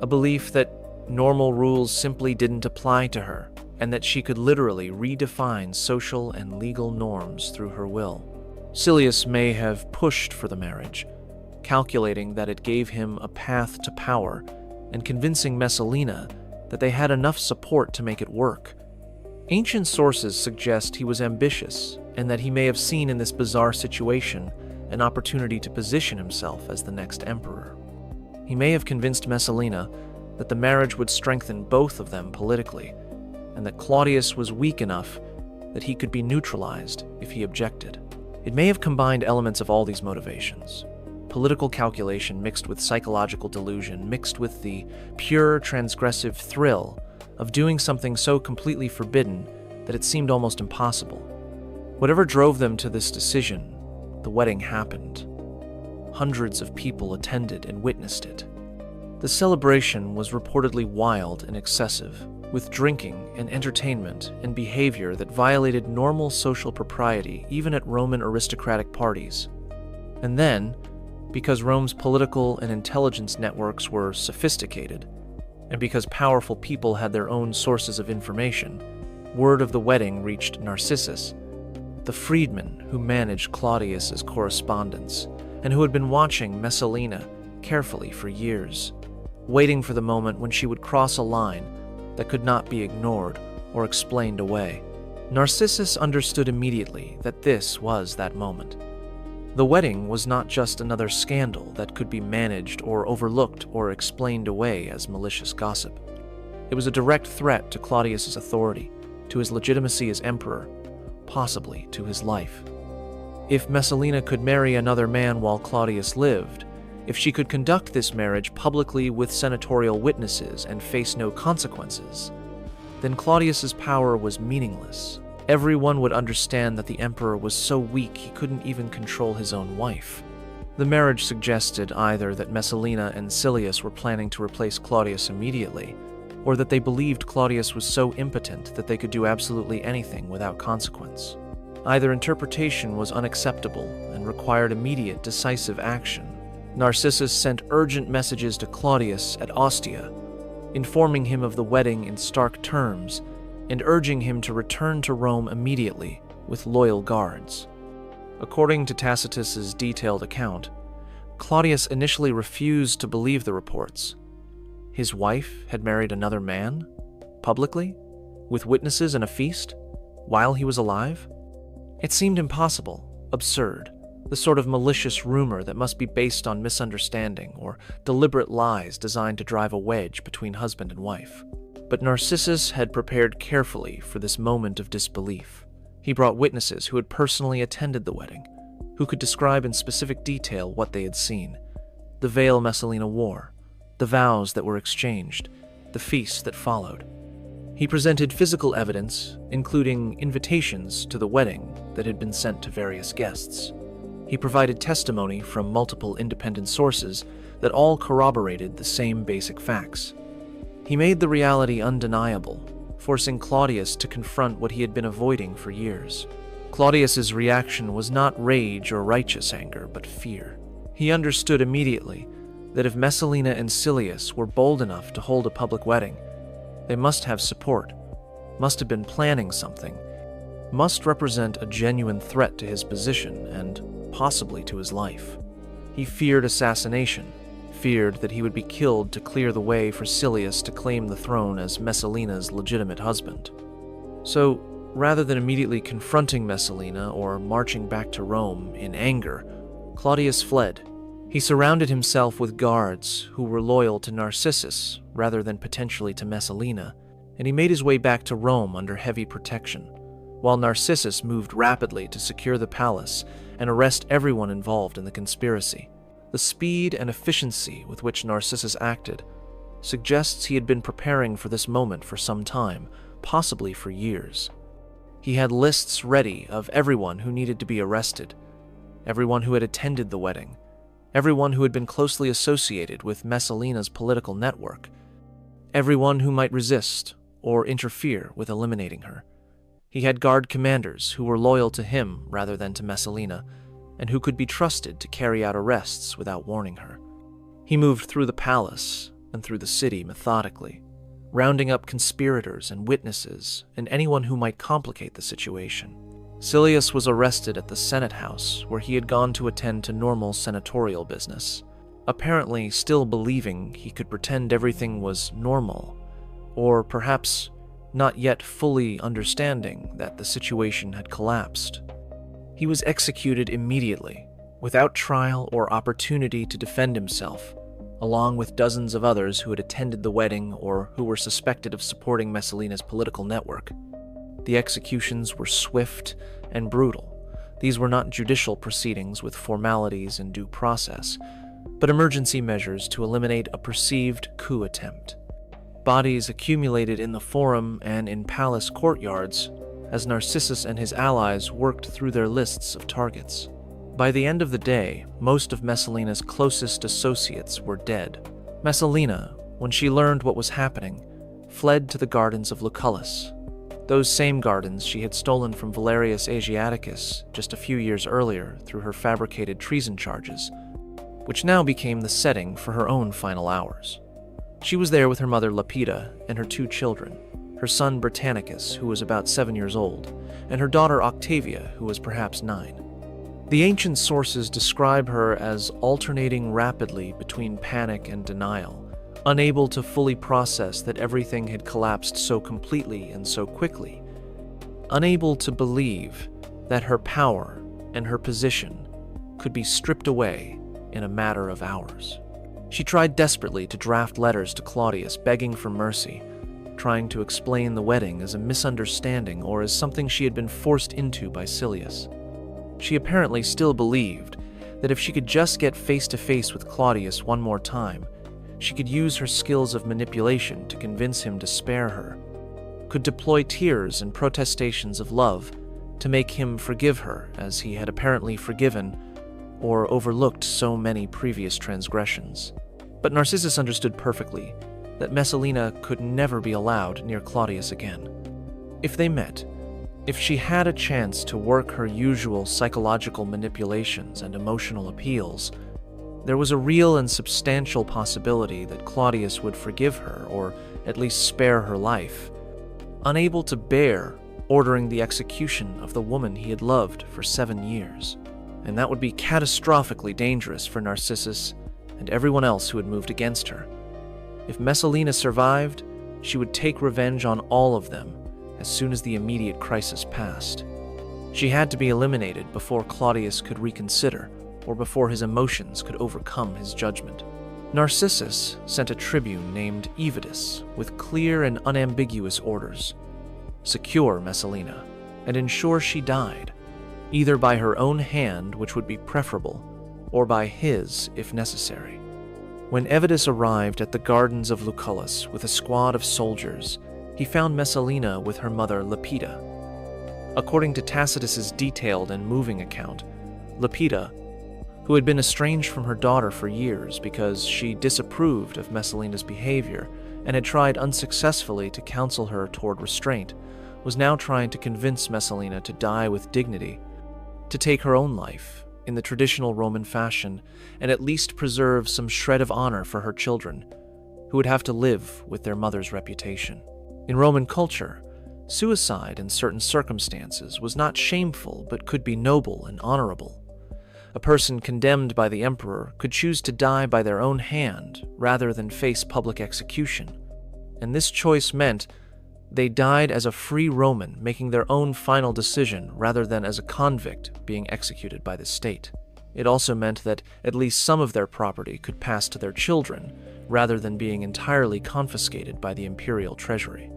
a belief that normal rules simply didn't apply to her, and that she could literally redefine social and legal norms through her will. Silius may have pushed for the marriage, calculating that it gave him a path to power and convincing Messalina that they had enough support to make it work. Ancient sources suggest he was ambitious and that he may have seen in this bizarre situation an opportunity to position himself as the next emperor. He may have convinced Messalina that the marriage would strengthen both of them politically, and that Claudius was weak enough that he could be neutralized if he objected. It may have combined elements of all these motivations. Political calculation mixed with psychological delusion, mixed with the pure transgressive thrill of doing something so completely forbidden that it seemed almost impossible. Whatever drove them to this decision, the wedding happened. Hundreds of people attended and witnessed it. The celebration was reportedly wild and excessive, with drinking and entertainment and behavior that violated normal social propriety even at Roman aristocratic parties. And then, because Rome's political and intelligence networks were sophisticated, and because powerful people had their own sources of information, word of the wedding reached Narcissus, the freedman who managed Claudius's correspondence and who had been watching Messalina carefully for years, waiting for the moment when she would cross a line that could not be ignored or explained away. Narcissus understood immediately that this was that moment. The wedding was not just another scandal that could be managed or overlooked or explained away as malicious gossip. It was a direct threat to Claudius's authority, to his legitimacy as emperor, possibly to his life. If Messalina could marry another man while Claudius lived, if she could conduct this marriage publicly with senatorial witnesses and face no consequences, then Claudius's power was meaningless. Everyone would understand that the emperor was so weak he couldn't even control his own wife. The marriage suggested either that Messalina and Silius were planning to replace Claudius immediately, or that they believed Claudius was so impotent that they could do absolutely anything without consequence. Either interpretation was unacceptable and required immediate, decisive action. Narcissus sent urgent messages to Claudius at Ostia, informing him of the wedding in stark terms and urging him to return to Rome immediately with loyal guards. According to Tacitus's detailed account, Claudius initially refused to believe the reports. His wife had married another man? Publicly? With witnesses and a feast? While he was alive? It seemed impossible, absurd, the sort of malicious rumor that must be based on misunderstanding or deliberate lies designed to drive a wedge between husband and wife. But Narcissus had prepared carefully for this moment of disbelief. He brought witnesses who had personally attended the wedding, who could describe in specific detail what they had seen: the veil Messalina wore, the vows that were exchanged, the feast that followed. He presented physical evidence, including invitations to the wedding that had been sent to various guests. He provided testimony from multiple independent sources that all corroborated the same basic facts. He made the reality undeniable, forcing Claudius to confront what he had been avoiding for years. Claudius's reaction was not rage or righteous anger, but fear. He understood immediately that if Messalina and Silius were bold enough to hold a public wedding, they must have support, must have been planning something, must represent a genuine threat to his position and possibly to his life. He feared assassination, feared that he would be killed to clear the way for Silius to claim the throne as Messalina's legitimate husband. So, rather than immediately confronting Messalina or marching back to Rome in anger, Claudius fled. He surrounded himself with guards who were loyal to Narcissus rather than potentially to Messalina, and he made his way back to Rome under heavy protection, while Narcissus moved rapidly to secure the palace and arrest everyone involved in the conspiracy. The speed and efficiency with which Narcissus acted suggests he had been preparing for this moment for some time, possibly for years. He had lists ready of everyone who needed to be arrested, everyone who had attended the wedding, everyone who had been closely associated with Messalina's political network, everyone who might resist or interfere with eliminating her. He had guard commanders who were loyal to him rather than to Messalina, and who could be trusted to carry out arrests without warning her. He moved through the palace and through the city methodically, rounding up conspirators and witnesses and anyone who might complicate the situation. Silius was arrested at the Senate House, where he had gone to attend to normal senatorial business, apparently still believing he could pretend everything was normal, or perhaps not yet fully understanding that the situation had collapsed. He was executed immediately, without trial or opportunity to defend himself, along with dozens of others who had attended the wedding or who were suspected of supporting Messalina's political network. The executions were swift and brutal. These were not judicial proceedings with formalities and due process, but emergency measures to eliminate a perceived coup attempt. Bodies accumulated in the forum and in palace courtyards as Narcissus and his allies worked through their lists of targets. By the end of the day, most of Messalina's closest associates were dead. Messalina, when she learned what was happening, fled to the gardens of Lucullus. Those same gardens she had stolen from Valerius Asiaticus just a few years earlier through her fabricated treason charges, which now became the setting for her own final hours. She was there with her mother Lepida and her 2 children, her son Britannicus, who was about 7 years old, and her daughter Octavia, who was perhaps 9. The ancient sources describe her as alternating rapidly between panic and denial, unable to fully process that everything had collapsed so completely and so quickly, unable to believe that her power and her position could be stripped away in a matter of hours. She tried desperately to draft letters to Claudius begging for mercy, trying to explain the wedding as a misunderstanding or as something she had been forced into by Silius. She apparently still believed that if she could just get face-to-face with Claudius one more time, she could use her skills of manipulation to convince him to spare her, could deploy tears and protestations of love to make him forgive her as he had apparently forgiven or overlooked so many previous transgressions. But Narcissus understood perfectly that Messalina could never be allowed near Claudius again. If they met, if she had a chance to work her usual psychological manipulations and emotional appeals, there was a real and substantial possibility that Claudius would forgive her or at least spare her life, unable to bear ordering the execution of the woman he had loved for 7 years. And that would be catastrophically dangerous for Narcissus and everyone else who had moved against her. If Messalina survived, she would take revenge on all of them as soon as the immediate crisis passed. She had to be eliminated before Claudius could reconsider, or before his emotions could overcome his judgment. Narcissus sent a tribune named Evadus with clear and unambiguous orders. Secure Messalina, and ensure she died, either by her own hand, which would be preferable, or by his if necessary. When Evadus arrived at the gardens of Lucullus with a squad of soldiers, he found Messalina with her mother Lepida. According to Tacitus's detailed and moving account, Lepida, who had been estranged from her daughter for years because she disapproved of Messalina's behavior and had tried unsuccessfully to counsel her toward restraint, was now trying to convince Messalina to die with dignity, to take her own life in the traditional Roman fashion, and at least preserve some shred of honor for her children, who would have to live with their mother's reputation. In Roman culture, suicide in certain circumstances was not shameful but could be noble and honorable. A person condemned by the emperor could choose to die by their own hand rather than face public execution, and this choice meant they died as a free Roman, making their own final decision rather than as a convict being executed by the state. It also meant that at least some of their property could pass to their children, rather than being entirely confiscated by the imperial treasury.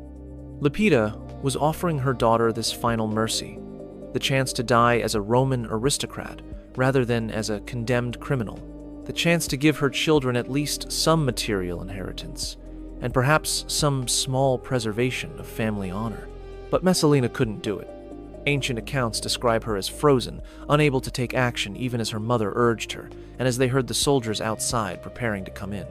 Lepida was offering her daughter this final mercy, the chance to die as a Roman aristocrat rather than as a condemned criminal, the chance to give her children at least some material inheritance, and perhaps some small preservation of family honor. But Messalina couldn't do it. Ancient accounts describe her as frozen, unable to take action even as her mother urged her, and as they heard the soldiers outside preparing to come in.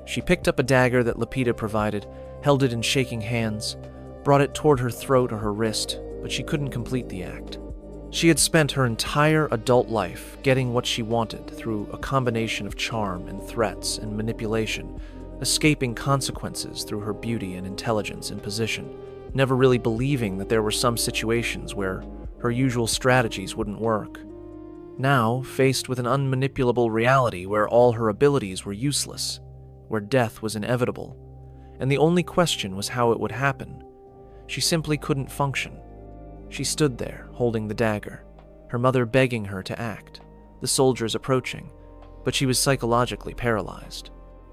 She picked up a dagger that Lepida provided, held it in shaking hands, brought it toward her throat or her wrist, but she couldn't complete the act. She had spent her entire adult life getting what she wanted through a combination of charm and threats and manipulation, escaping consequences through her beauty and intelligence and position, never really believing that there were some situations where her usual strategies wouldn't work. Now, faced with an unmanipulable reality where all her abilities were useless, where death was inevitable, and the only question was how it would happen, she simply couldn't function. She stood there, holding the dagger, her mother begging her to act, the soldiers approaching, but she was psychologically paralyzed.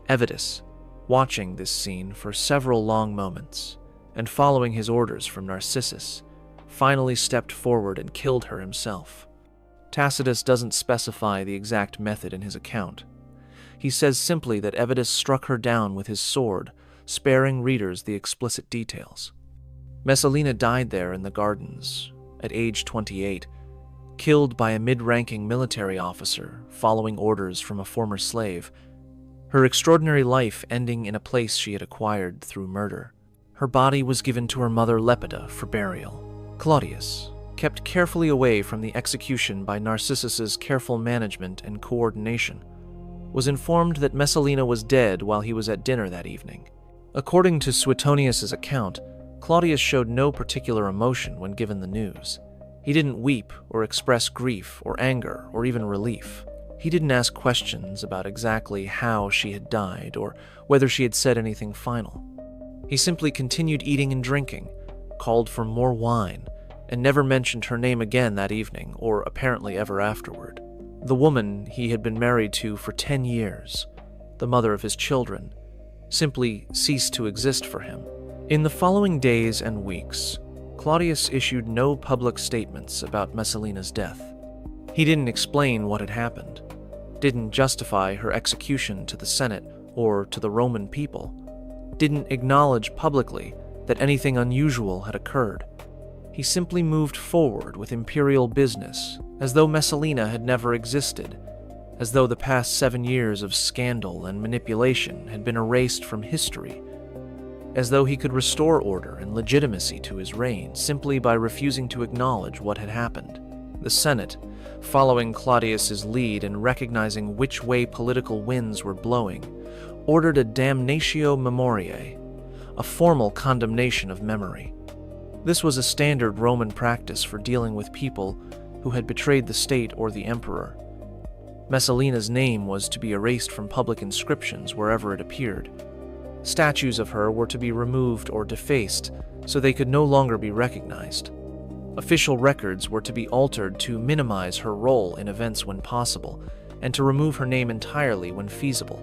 Evidus, watching this scene for several long moments and following his orders from Narcissus, finally stepped forward and killed her himself. Tacitus doesn't specify the exact method in his account. He says simply that Evidus struck her down with his sword, sparing readers the explicit details. Messalina died there in the gardens, at age 28, killed by a mid-ranking military officer following orders from a former slave, her extraordinary life ending in a place she had acquired through murder. Her body was given to her mother Lepida for burial. Claudius, kept carefully away from the execution by Narcissus's careful management and coordination, was informed that Messalina was dead while he was at dinner that evening. According to Suetonius's account, Claudius showed no particular emotion when given the news. He didn't weep or express grief or anger or even relief. He didn't ask questions about exactly how she had died or whether she had said anything final. He simply continued eating and drinking, called for more wine, and never mentioned her name again that evening or apparently ever afterward. The woman he had been married to for 10 years, the mother of his children, simply ceased to exist for him. In the following days and weeks, Claudius issued no public statements about Messalina's death. He didn't explain what had happened, didn't justify her execution to the Senate or to the Roman people, didn't acknowledge publicly that anything unusual had occurred. He simply moved forward with imperial business as though Messalina had never existed, as though the past 7 years of scandal and manipulation had been erased from history, as though he could restore order and legitimacy to his reign simply by refusing to acknowledge what had happened. The Senate, following Claudius's lead and recognizing which way political winds were blowing, ordered a damnatio memoriae, a formal condemnation of memory. This was a standard Roman practice for dealing with people who had betrayed the state or the emperor. Messalina's name was to be erased from public inscriptions wherever it appeared. Statues of her were to be removed or defaced so they could no longer be recognized. Official records were to be altered to minimize her role in events when possible, and to remove her name entirely when feasible.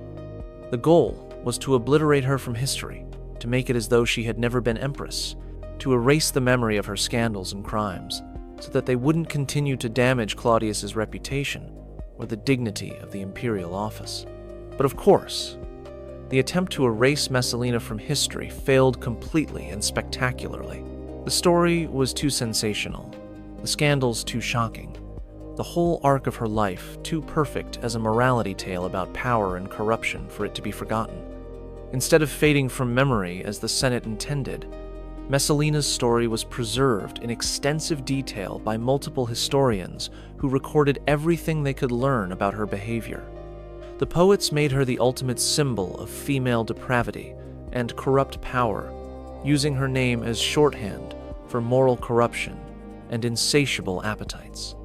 The goal was to obliterate her from history, to make it as though she had never been empress, to erase the memory of her scandals and crimes, so that they wouldn't continue to damage Claudius's reputation or the dignity of the imperial office. But of course, the attempt to erase Messalina from history failed completely and spectacularly. The story was too sensational, the scandals too shocking, the whole arc of her life too perfect as a morality tale about power and corruption for it to be forgotten. Instead of fading from memory as the Senate intended, Messalina's story was preserved in extensive detail by multiple historians who recorded everything they could learn about her behavior. The poets made her the ultimate symbol of female depravity and corrupt power, using her name as shorthand for moral corruption and insatiable appetites.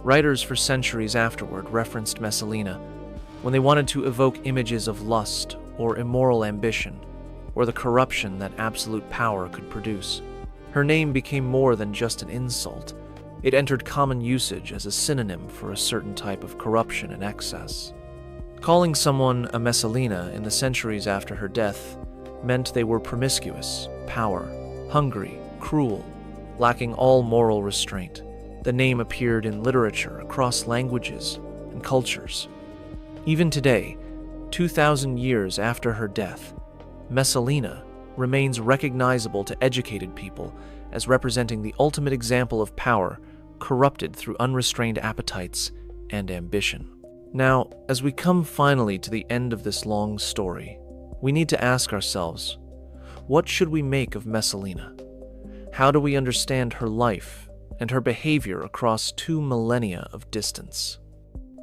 Writers for centuries afterward referenced Messalina when they wanted to evoke images of lust or immoral ambition, or the corruption that absolute power could produce. Her name became more than just an insult. It entered common usage as a synonym for a certain type of corruption and excess. Calling someone a Messalina in the centuries after her death meant they were promiscuous, power, hungry, cruel, lacking all moral restraint. The name appeared in literature across languages and cultures. Even today, 2,000 years after her death, Messalina remains recognizable to educated people as representing the ultimate example of power corrupted through unrestrained appetites and ambition. Now, as we come finally to the end of this long story, we need to ask ourselves, what should we make of Messalina? How do we understand her life and her behavior across 2 millennia of distance?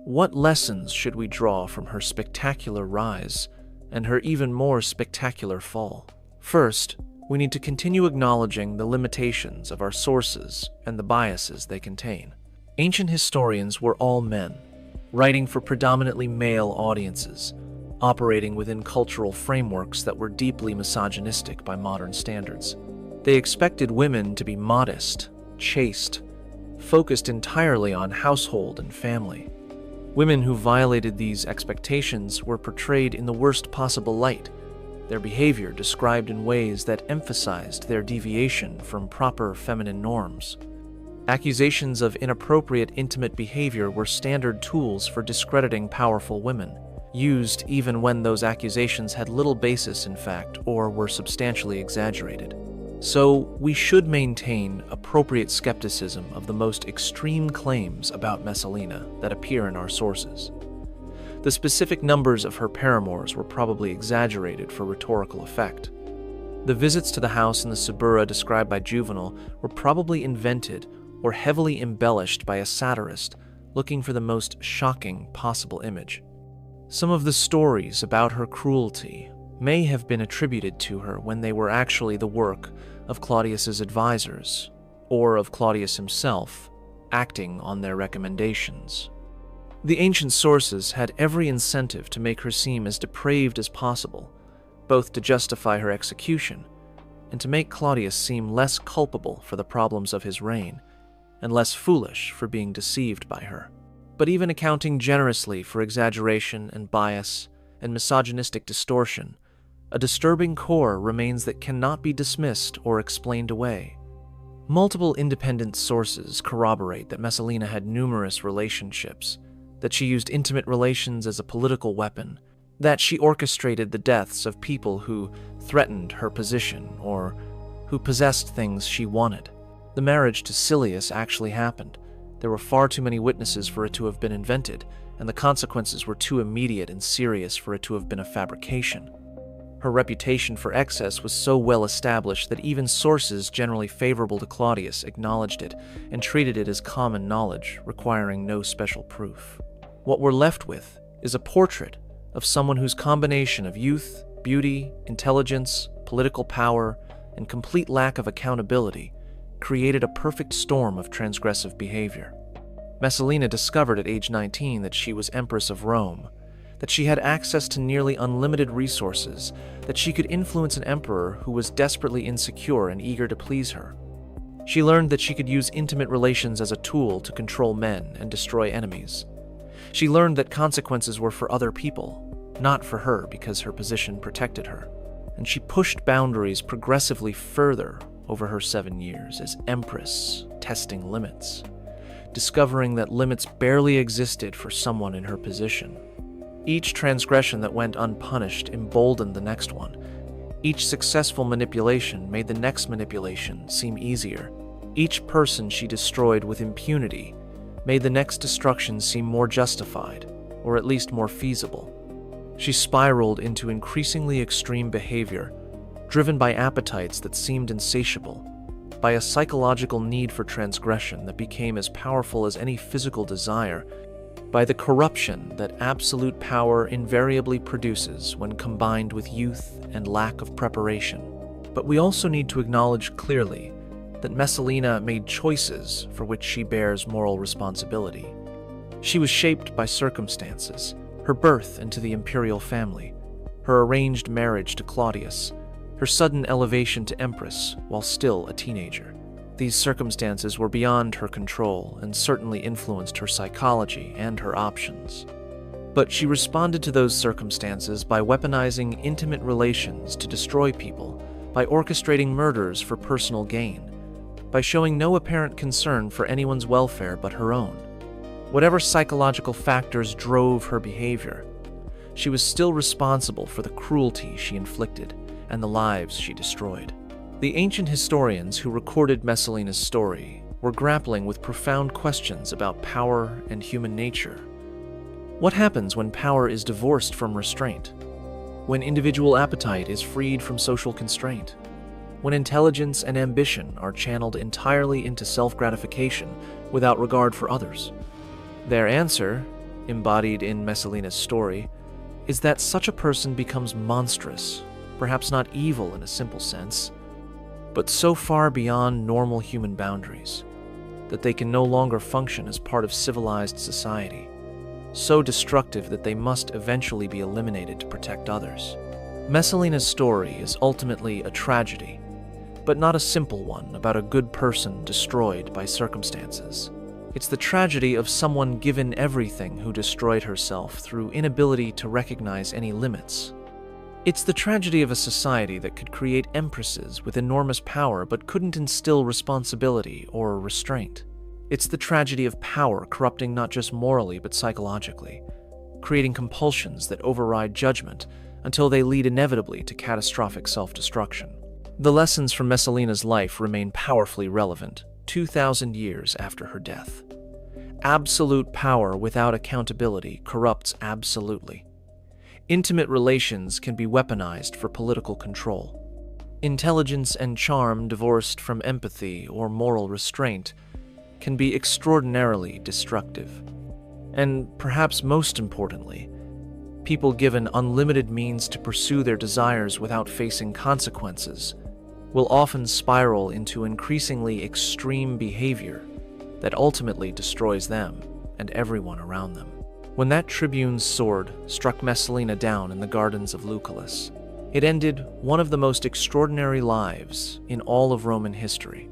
What lessons should we draw from her spectacular rise and her even more spectacular fall? First, we need to continue acknowledging the limitations of our sources and the biases they contain. Ancient historians were all men, writing for predominantly male audiences, operating within cultural frameworks that were deeply misogynistic by modern standards. They expected women to be modest, chaste, focused entirely on household and family. Women who violated these expectations were portrayed in the worst possible light, their behavior described in ways that emphasized their deviation from proper feminine norms. Accusations of inappropriate intimate behavior were standard tools for discrediting powerful women, used even when those accusations had little basis in fact or were substantially exaggerated. So, we should maintain appropriate skepticism of the most extreme claims about Messalina that appear in our sources. The specific numbers of her paramours were probably exaggerated for rhetorical effect. The visits to the house in the Suburra described by Juvenal were probably invented or heavily embellished by a satirist looking for the most shocking possible image. Some of the stories about her cruelty may have been attributed to her when they were actually the work of Claudius's advisors, or of Claudius himself, acting on their recommendations. The ancient sources had every incentive to make her seem as depraved as possible, both to justify her execution and to make Claudius seem less culpable for the problems of his reign and less foolish for being deceived by her. But even accounting generously for exaggeration and bias and misogynistic distortion, a disturbing core remains that cannot be dismissed or explained away. Multiple independent sources corroborate that Messalina had numerous relationships, that she used intimate relations as a political weapon, that she orchestrated the deaths of people who threatened her position or who possessed things she wanted. The marriage to Silius actually happened. There were far too many witnesses for it to have been invented, and the consequences were too immediate and serious for it to have been a fabrication. Her reputation for excess was so well established that even sources generally favorable to Claudius acknowledged it and treated it as common knowledge, requiring no special proof. What we're left with is a portrait of someone whose combination of youth, beauty, intelligence, political power, and complete lack of accountability created a perfect storm of transgressive behavior. Messalina discovered at age 19 that she was Empress of Rome, that she had access to nearly unlimited resources, that she could influence an emperor who was desperately insecure and eager to please her. She learned that she could use intimate relations as a tool to control men and destroy enemies. She learned that consequences were for other people, not for her because her position protected her. And she pushed boundaries progressively further over her 7 years as Empress, testing limits, discovering that limits barely existed for someone in her position. Each transgression that went unpunished emboldened the next one. Each successful manipulation made the next manipulation seem easier. Each person she destroyed with impunity made the next destruction seem more justified, or at least more feasible. She spiraled into increasingly extreme behavior, driven by appetites that seemed insatiable, by a psychological need for transgression that became as powerful as any physical desire, by the corruption that absolute power invariably produces when combined with youth and lack of preparation. But we also need to acknowledge clearly that Messalina made choices for which she bears moral responsibility. She was shaped by circumstances, her birth into the imperial family, her arranged marriage to Claudius, her sudden elevation to Empress while still a teenager. These circumstances were beyond her control and certainly influenced her psychology and her options. But she responded to those circumstances by weaponizing intimate relations to destroy people, by orchestrating murders for personal gain, by showing no apparent concern for anyone's welfare but her own. Whatever psychological factors drove her behavior, she was still responsible for the cruelty she inflicted and the lives she destroyed. The ancient historians who recorded Messalina's story were grappling with profound questions about power and human nature. What happens when power is divorced from restraint? When individual appetite is freed from social constraint? When intelligence and ambition are channeled entirely into self-gratification without regard for others? Their answer, embodied in Messalina's story, is that such a person becomes monstrous, perhaps not evil in a simple sense, but so far beyond normal human boundaries that they can no longer function as part of civilized society, so destructive that they must eventually be eliminated to protect others. Messalina's story is ultimately a tragedy, but not a simple one about a good person destroyed by circumstances. It's the tragedy of someone given everything who destroyed herself through inability to recognize any limits. It's the tragedy of a society that could create empresses with enormous power but couldn't instill responsibility or restraint. It's the tragedy of power corrupting not just morally but psychologically, creating compulsions that override judgment until they lead inevitably to catastrophic self-destruction. The lessons from Messalina's life remain powerfully relevant 2,000 years after her death. Absolute power without accountability corrupts absolutely. Intimate relations can be weaponized for political control. Intelligence and charm divorced from empathy or moral restraint can be extraordinarily destructive. And perhaps most importantly, people given unlimited means to pursue their desires without facing consequences will often spiral into increasingly extreme behavior that ultimately destroys them and everyone around them. When that tribune's sword struck Messalina down in the gardens of Lucullus, it ended one of the most extraordinary lives in all of Roman history.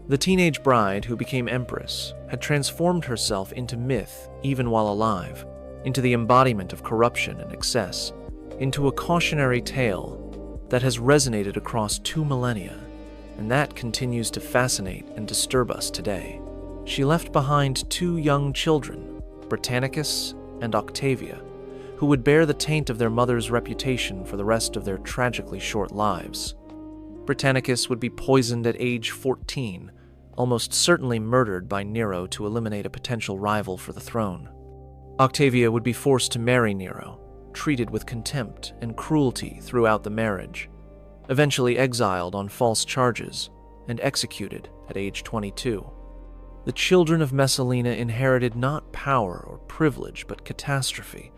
The teenage bride who became empress had transformed herself into myth even while alive, into the embodiment of corruption and excess, into a cautionary tale that has resonated across 2 millennia, and that continues to fascinate and disturb us today. She left behind 2 young children, Britannicus and Octavia, who would bear the taint of their mother's reputation for the rest of their tragically short lives. Britannicus would be poisoned at age 14, almost certainly murdered by Nero to eliminate a potential rival for the throne. Octavia would be forced to marry Nero, treated with contempt and cruelty throughout the marriage, eventually exiled on false charges, and executed at age 22. The children of Messalina inherited not power or privilege, but catastrophe,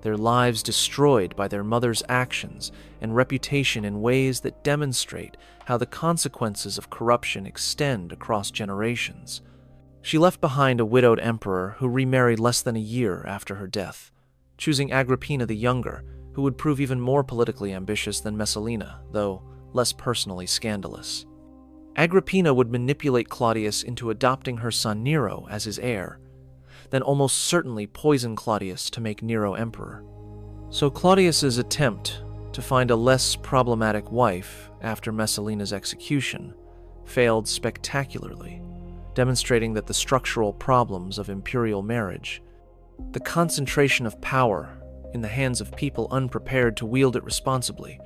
their lives destroyed by their mother's actions and reputation in ways that demonstrate how the consequences of corruption extend across generations. She left behind a widowed emperor who remarried less than a year after her death, choosing Agrippina the Younger, who would prove even more politically ambitious than Messalina, though less personally scandalous. Agrippina would manipulate Claudius into adopting her son Nero as his heir, then almost certainly poison Claudius to make Nero emperor. So Claudius's attempt to find a less problematic wife after Messalina's execution failed spectacularly, demonstrating that the structural problems of imperial marriage, the concentration of power in the hands of people unprepared to wield it responsibly,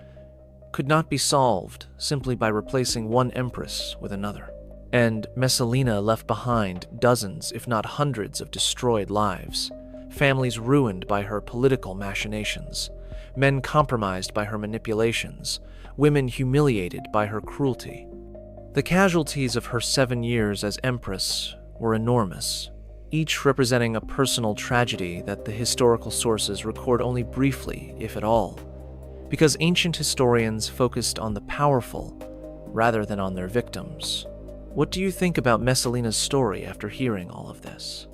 could not be solved simply by replacing one empress with another. And Messalina left behind dozens, if not hundreds, of destroyed lives, families ruined by her political machinations, men compromised by her manipulations, women humiliated by her cruelty. The casualties of her 7 years as empress were enormous, each representing a personal tragedy that the historical sources record only briefly, if at all, because ancient historians focused on the powerful rather than on their victims. What do you think about Messalina's story after hearing all of this?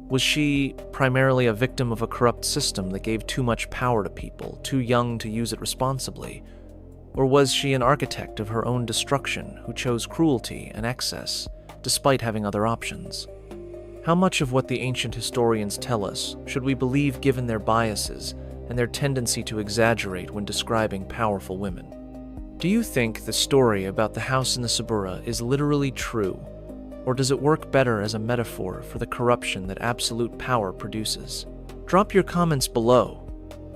Was she primarily a victim of a corrupt system that gave too much power to people, too young to use it responsibly? Or was she an architect of her own destruction who chose cruelty and excess, despite having other options? How much of what the ancient historians tell us should we believe given their biases and their tendency to exaggerate when describing powerful women? Do you think the story about the house in the Suburra is literally true, or does it work better as a metaphor for the corruption that absolute power produces? Drop your comments below,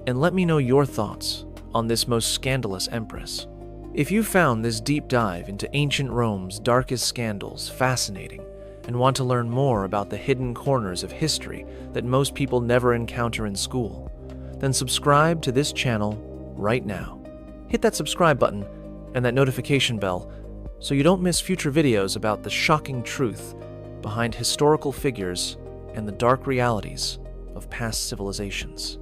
and let me know your thoughts on this most scandalous empress. If you found this deep dive into ancient Rome's darkest scandals fascinating, and want to learn more about the hidden corners of history that most people never encounter in school, then subscribe to this channel right now. Hit that subscribe button and that notification bell so you don't miss future videos about the shocking truth behind historical figures and the dark realities of past civilizations.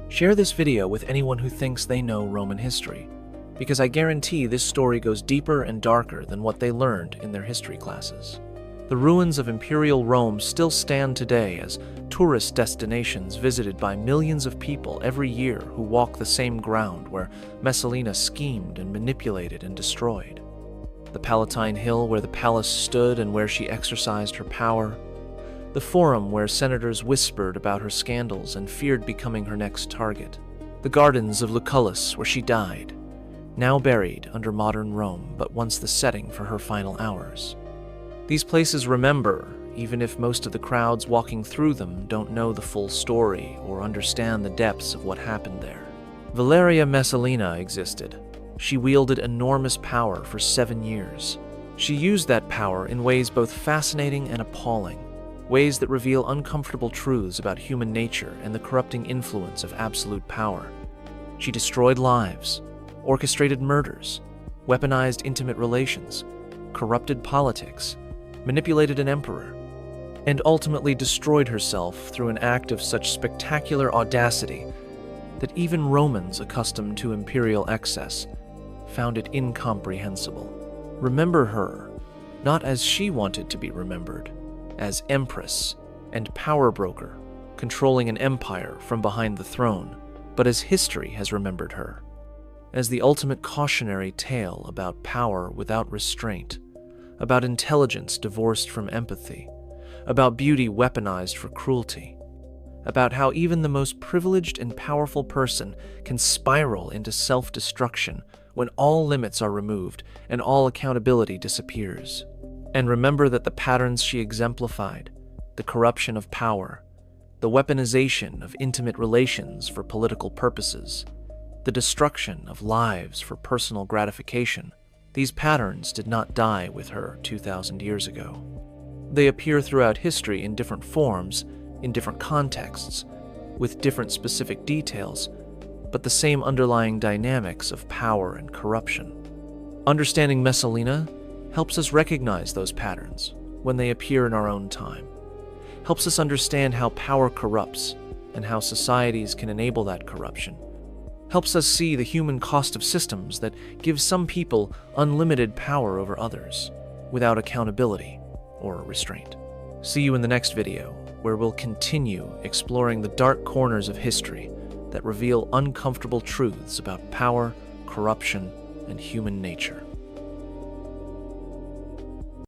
Share this video with anyone who thinks they know Roman history, because I guarantee this story goes deeper and darker than what they learned in their history classes. The ruins of Imperial Rome still stand today as tourist destinations visited by millions of people every year who walk the same ground where Messalina schemed and manipulated and destroyed. The Palatine Hill where the palace stood and where she exercised her power, The forum where senators whispered about her scandals and feared becoming her next target. The gardens of Lucullus, where she died, now buried under modern Rome, but once the setting for her final hours. These places remember, even if most of the crowds walking through them don't know the full story or understand the depths of what happened there. Valeria Messalina existed. She wielded enormous power for 7 years. She used that power in ways both fascinating and appalling, ways that reveal uncomfortable truths about human nature and the corrupting influence of absolute power. She destroyed lives, orchestrated murders, weaponized intimate relations, corrupted politics, manipulated an emperor, and ultimately destroyed herself through an act of such spectacular audacity that even Romans accustomed to imperial excess found it incomprehensible. Remember her, not as she wanted to be remembered, as Empress and power broker, controlling an empire from behind the throne, but as history has remembered her, as the ultimate cautionary tale about power without restraint, about intelligence divorced from empathy, about beauty weaponized for cruelty, about how even the most privileged and powerful person can spiral into self-destruction when all limits are removed and all accountability disappears. And remember that the patterns she exemplified, the corruption of power, the weaponization of intimate relations for political purposes, the destruction of lives for personal gratification, these patterns did not die with her 2,000 years ago. They appear throughout history in different forms, in different contexts, with different specific details, but the same underlying dynamics of power and corruption. Understanding Messalina helps us recognize those patterns when they appear in our own time, helps us understand how power corrupts and how societies can enable that corruption, helps us see the human cost of systems that give some people unlimited power over others, without accountability or restraint. See you in the next video, where we'll continue exploring the dark corners of history that reveal uncomfortable truths about power, corruption, and human nature.